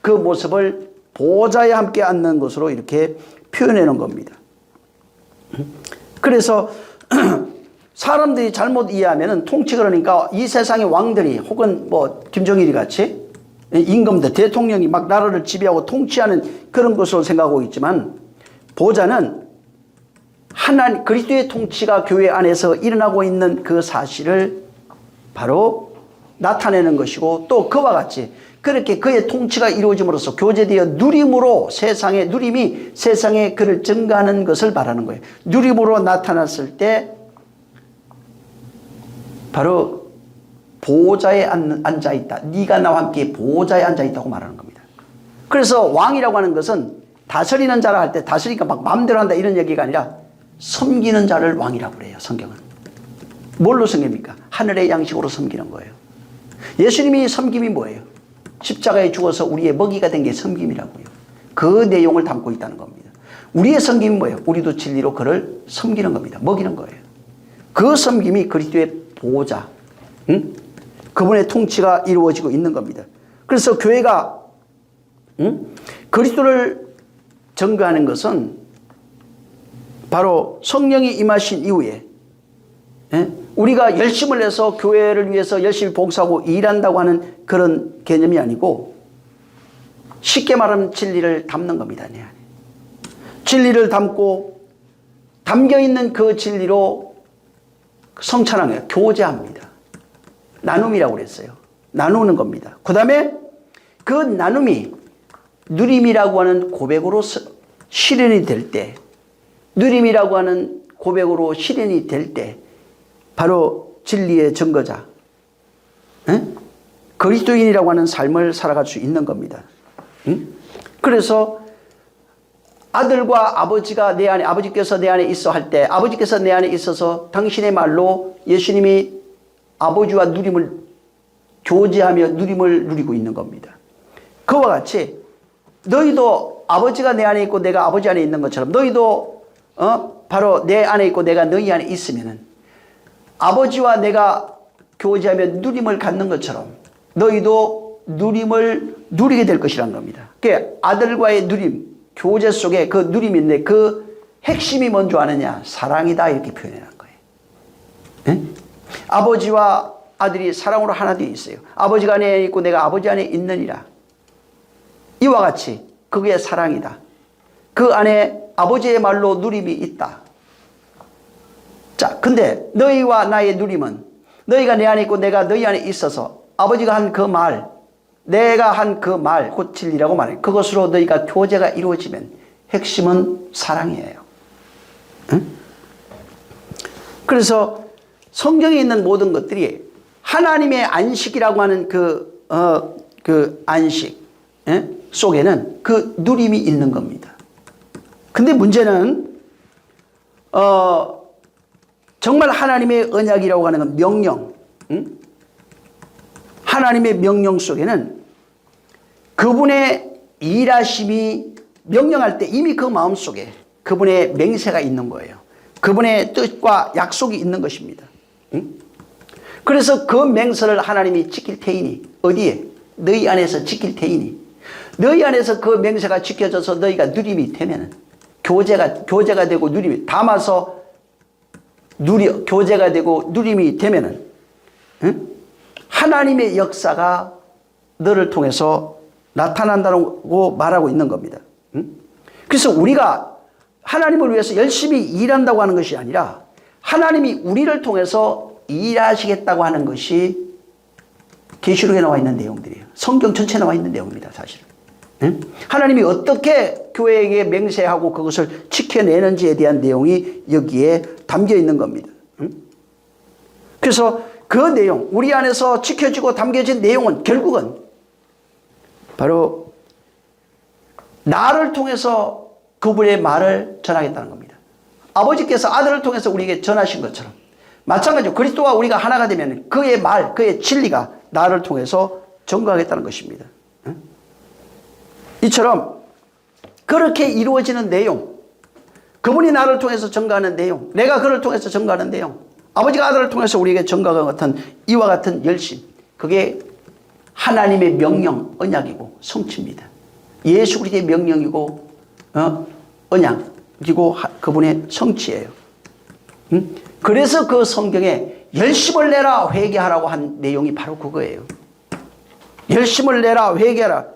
그 모습을 보호자에 함께 앉는 것으로 이렇게 표현해 놓은 겁니다. 그래서 사람들이 잘못 이해하면 통치, 그러니까 이 세상의 왕들이 혹은 뭐 김정일이 같이 임금들, 대통령이 막 나라를 지배하고 통치하는 그런 것으로 생각하고 있지만, 보호자는 하나님 그리스도의 통치가 교회 안에서 일어나고 있는 그 사실을 바로 나타내는 것이고, 또 그와 같이 그렇게 그의 통치가 이루어짐으로써 교제되어 누림으로 누림이 세상에 그를 증가하는 것을 말하는 거예요. 누림으로 나타났을 때 바로 보호자에 앉아 있다. 네가 나와 함께 보호자에 앉아 있다고 말하는 겁니다. 그래서 왕이라고 하는 것은 다스리는 자라 할 때 다스리니까 막 마음대로 한다 이런 얘기가 아니라 섬기는 자를 왕이라고 그래요. 성경은. 뭘로 섬깁니까? 하늘의 양식으로 섬기는 거예요. 예수님이 섬김이 뭐예요? 십자가에 죽어서 우리의 먹이가 된 게 섬김이라고요. 그 내용을 담고 있다는 겁니다. 우리의 섬김이 뭐예요? 우리도 진리로 그를 섬기는 겁니다. 먹이는 거예요. 그 섬김이 그리스도의 보호자, 그분의 통치가 이루어지고 있는 겁니다. 그래서 교회가 그리스도를 전가하는 것은 바로 성령이 임하신 이후에 우리가 열심을 내서 교회를 위해서 열심히 봉사하고 일한다고 하는 그런 개념이 아니고, 쉽게 말하면 진리를 담는 겁니다. 내 안에. 진리를 담고 담겨있는 그 진리로 성찬하며 교제합니다. 나눔이라고 그랬어요. 나누는 겁니다. 그 다음에 그 나눔이 누림이라고 하는 고백으로 실현이 될 때, 누림이라고 하는 고백으로 실현이 될 때 바로 진리의 증거자, 그리스도인이라고 하는 삶을 살아갈 수 있는 겁니다. 그래서 아들과 아버지가 내 안에, 아버지께서 내 안에 있어 할 때, 아버지께서 내 안에 있어서 당신의 말로 예수님이 아버지와 누림을 교제하며 누림을 누리고 있는 겁니다. 그와 같이 너희도 아버지가 내 안에 있고 내가 아버지 안에 있는 것처럼 너희도 바로 내 안에 있고 내가 너희 안에 있으면은 아버지와 내가 교제하며 누림을 갖는 것처럼 너희도 누림을 누리게 될 것이라는 겁니다. 그러니까 아들과의 누림, 교제 속에 그 누림인데 그 핵심이 뭔 줄 아느냐? 사랑이다, 이렇게 표현해 놓은 거예요. 네? 아버지와 아들이 사랑으로 하나 되어 있어요. 아버지가 안에 있고 내가 아버지 안에 있느니라. 이와 같이 그게 사랑이다. 그 안에 아버지의 말로 누림이 있다. 자, 근데 너희와 나의 누림은 너희가 내 안에 있고 내가 너희 안에 있어서 아버지가 한 그 말, 내가 한 그 말, 곧 진리라고 말해요. 그것으로 너희가 교제가 이루어지면 핵심은 사랑이에요. 응? 그래서 성경에 있는 모든 것들이 하나님의 안식이라고 하는 그 안식 속에는 그 누림이 있는 겁니다. 근데 문제는 정말 하나님의 언약이라고 하는 건 명령, 하나님의 명령 속에는 그분의 일하심이 명령할 때 이미 그 마음속에 그분의 맹세가 있는 거예요. 그분의 뜻과 약속이 있는 것입니다. 그래서 그 맹세를 하나님이 지킬 테이니, 어디에? 너희 안에서 지킬 테이니, 너희 안에서 그 맹세가 지켜져서 너희가 누림이 되면은 교제가 되고 누림이 담아서 교제가 되고 누림이 되면은 하나님의 역사가 너를 통해서 나타난다고 말하고 있는 겁니다. 그래서 우리가 하나님을 위해서 열심히 일한다고 하는 것이 아니라 하나님이 우리를 통해서 일하시겠다고 하는 것이 계시록에 나와 있는 내용들이에요. 성경 전체에 나와 있는 내용입니다, 사실은. 하나님이 어떻게 교회에게 맹세하고 그것을 지켜내는지에 대한 내용이 여기에 담겨 있는 겁니다. 그래서 그 내용, 우리 안에서 지켜지고 담겨진 내용은 결국은 바로 나를 통해서 그분의 말을 전하겠다는 겁니다. 아버지께서 아들을 통해서 우리에게 전하신 것처럼 마찬가지로 그리스도와 우리가 하나가 되면 그의 말, 그의 진리가 나를 통해서 전가하겠다는 것입니다. 이처럼 그렇게 이루어지는 내용, 그분이 나를 통해서 전가하는 내용, 내가 그를 통해서 전가하는 내용, 아버지가 아들을 통해서 우리에게 전가하는 같은 이와 같은 열심, 그게 하나님의 명령, 언약이고 성취입니다. 예수 그리스도의 명령이고 언약이고 그분의 성취예요. 그래서 그 성경에 열심을 내라 회개하라고 한 내용이 바로 그거예요. 열심을 내라 회개하라.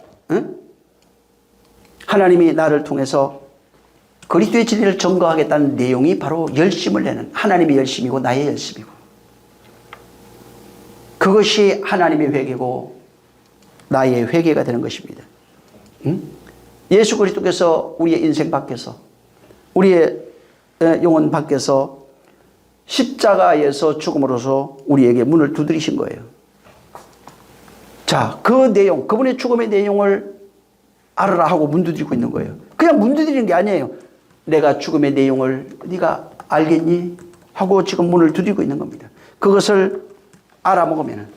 하나님이 나를 통해서 그리스도의 진리를 전거하겠다는 내용이 바로 열심을 내는 하나님의 열심이고 나의 열심이고, 그것이 하나님의 회개고 나의 회개가 되는 것입니다. 예수 그리스도께서 우리의 인생 밖에서, 우리의 영혼 밖에서 십자가에서 죽음으로써 우리에게 문을 두드리신 거예요. 자, 그 내용, 그분의 죽음의 내용을 알아라 하고 문 두드리고 있는 거예요. 그냥 문 두드리는 게 아니에요. 내가 죽음의 내용을 네가 알겠니? 하고 지금 문을 두드리고 있는 겁니다. 그것을 알아먹으면,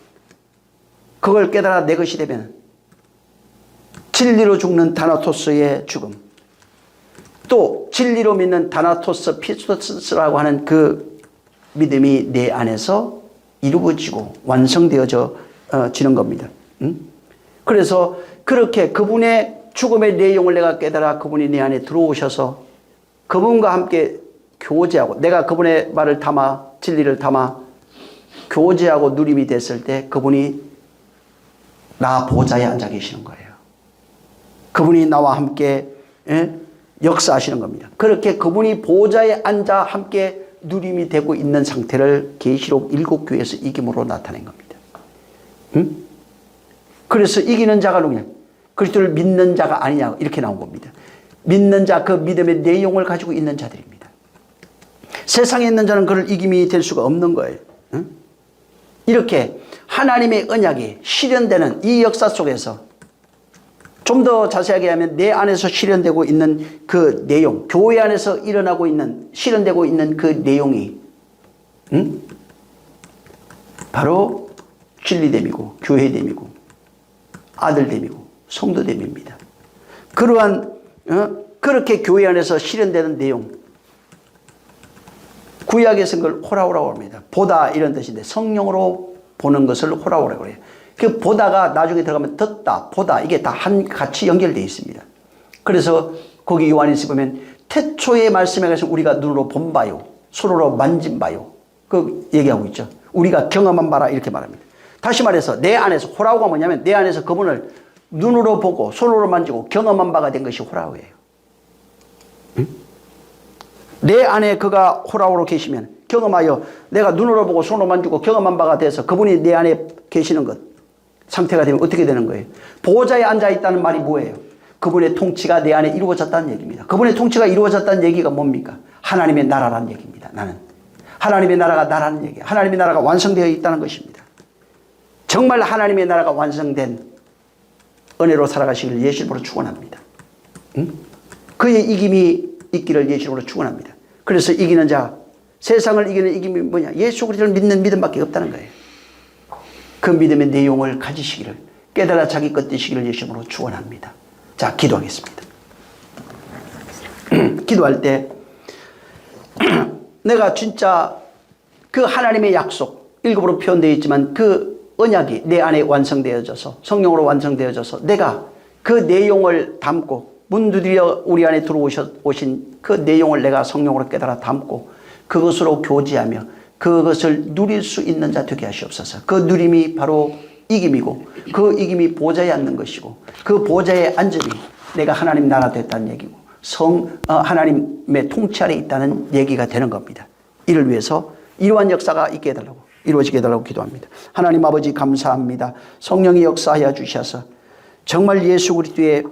그걸 깨달아 내 것이 되면 진리로 죽는 다나토스의 죽음, 또 진리로 믿는 다나토스 피스토스라고 하는 그 믿음이 내 안에서 이루어지고 완성되어지는 겁니다. 그래서 그렇게 그분의 죽음의 내용을 내가 깨달아 그분이 내 안에 들어오셔서 그분과 함께 교제하고, 내가 그분의 말을 담아 진리를 담아 교제하고 누림이 됐을 때 그분이 나 보좌에 앉아 계시는 거예요. 그분이 나와 함께 역사하시는 겁니다. 그렇게 그분이 보좌에 앉아 함께 누림이 되고 있는 상태를 계시록 7교회에서 이김으로 나타낸 겁니다. 그래서 이기는 자가 누구냐? 그리스도를 믿는 자가 아니냐, 이렇게 나온 겁니다. 믿는 자, 그 믿음의 내용을 가지고 있는 자들입니다. 세상에 있는 자는 그를 이김이 될 수가 없는 거예요. 이렇게 하나님의 언약이 실현되는 이 역사 속에서 좀 더 자세하게 하면 내 안에서 실현되고 있는 그 내용, 교회 안에서 일어나고 있는, 실현되고 있는 그 내용이 바로 진리됨이고 교회됨이고 아들됨이고 성도됨입니다. 그러한 그렇게 교회 안에서 실현되는 내용, 구약에서 그걸 호라오라고 합니다. 보다 이런 뜻인데 성령으로 보는 것을 호라오라고 그래요. 그 보다가 나중에 들어가면 듣다, 보다, 이게 다 같이 연결되어 있습니다. 그래서 거기 요한일서 보면 태초의 말씀에 관해서 우리가 눈으로 본 바요, 손으로 만진 바요, 그 얘기하고 있죠. 우리가 경험한 바라 이렇게 말합니다. 다시 말해서 내 안에서, 호라오가 뭐냐면 내 안에서 그분을 눈으로 보고 손으로 만지고 경험한 바가 된 것이 호라오예요. 내 안에 그가 호라오로 계시면 경험하여 내가 눈으로 보고 손으로 만지고 경험한 바가 돼서 그분이 내 안에 계시는 것 상태가 되면 어떻게 되는 거예요? 보호자에 앉아있다는 말이 뭐예요? 그분의 통치가 내 안에 이루어졌다는 얘기입니다. 그분의 통치가 이루어졌다는 얘기가 뭡니까? 하나님의 나라라는 얘기입니다. 나는 하나님의 나라가 나라는 얘기예요. 하나님의 나라가 완성되어 있다는 것입니다. 정말 하나님의 나라가 완성된 은혜로 살아가시기를 예수님으로 축원합니다. 그의 이김이 있기를 예수님으로 축원합니다. 그래서 이기는 자, 세상을 이기는 이김이 뭐냐? 예수 그리스도를 믿는 믿음밖에 없다는 거예요. 그 믿음의 내용을 가지시기를, 깨달아 자기 것 되시기를 예수님으로 축원합니다. 자, 기도하겠습니다. 기도할 때 내가 진짜 그 하나님의 약속, 7으로 표현되어 있지만 그 언약이 내 안에 완성되어져서, 성령으로 완성되어져서 내가 그 내용을 담고 문 두드려 우리 안에 들어오신 그 내용을 내가 성령으로 깨달아 담고 그것으로 교제하며 그것을 누릴 수 있는 자 되게 하시옵소서. 그 누림이 바로 이김이고 그 이김이 보좌에 앉는 것이고 그 보좌에 앉음이 내가 하나님 나라 됐다는 얘기고 하나님의 통치 아래 있다는 얘기가 되는 겁니다. 이를 위해서 이러한 역사가 있게 해달라고 이루어지게 해달라고 기도합니다. 하나님 아버지 감사합니다. 성령이 역사하여 주셔서 정말 예수 그리스도의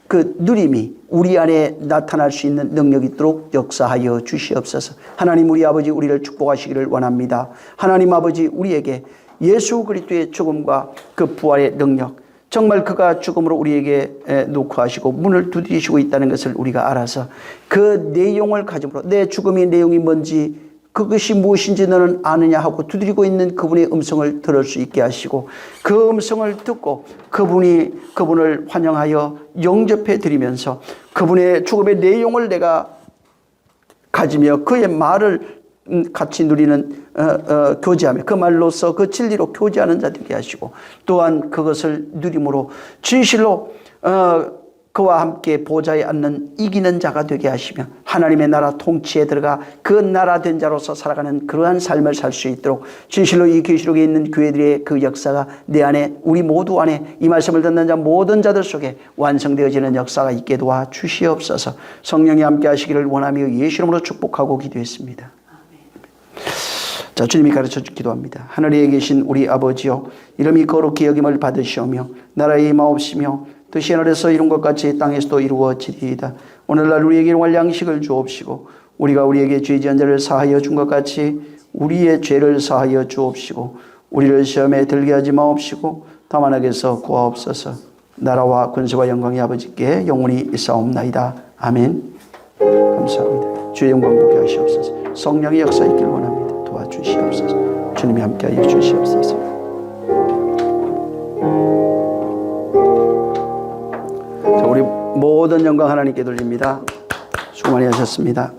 그 누림이 우리 안에 나타날 수 있는 능력이 있도록 역사하여 주시옵소서. 하나님 우리 아버지 우리를 축복하시기를 원합니다. 하나님 아버지 우리에게 예수 그리스도의 죽음과 그 부활의 능력 정말 그가 죽음으로 우리에게 놓고 하시고 문을 두드리시고 있다는 것을 우리가 알아서 그 내용을 가짐으로 내 죽음의 내용이 뭔지 그것이 무엇인지 너는 아느냐 하고 두드리고 있는 그분의 음성을 들을 수 있게 하시고 그 음성을 듣고 그분을 환영하여 영접해 드리면서 그분의 죽음의 내용을 내가 가지며 그의 말을 같이 누리는 교제하며 그 말로서 그 진리로 교제하는 자 되게 하시고 또한 그것을 누림으로 진실로 그와 함께 보좌에 앉는 이기는 자가 되게 하시며 하나님의 나라 통치에 들어가 그 나라 된 자로서 살아가는 그러한 삶을 살 수 있도록 진실로 이 계시록에 있는 교회들의 그 역사가 내 안에 우리 모두 안에 이 말씀을 듣는 자 모든 자들 속에 완성되어지는 역사가 있게 도와 주시옵소서. 성령이 함께 하시기를 원하며 예수 이름으로 축복하고 기도했습니다. 자, 주님이 가르쳐 기도합니다. 하늘에 계신 우리 아버지여 이름이 거룩히 여김을 받으시오며 나라의 임하옵시며 뜻이 하늘에서 이룬 것 같이 땅에서도 이루어지리이다. 오늘날 우리에게 일용할 양식을 주옵시고 우리가 우리에게 죄 지은 자를 사하여 준 것 같이 우리의 죄를 사하여 주옵시고 우리를 시험에 들게 하지 마옵시고 다만 악에서 구하옵소서. 나라와 권세와 영광이 아버지께 영원히 있사옵나이다. 아멘. 감사합니다. 주의 영광 보게 하시옵소서. 성령의 역사 있기를 원합니다. 도와주시옵소서. 주님이 함께하여 주시옵소서. 자, 우리 모든 영광 하나님께 돌립니다. 수고 많이 하셨습니다.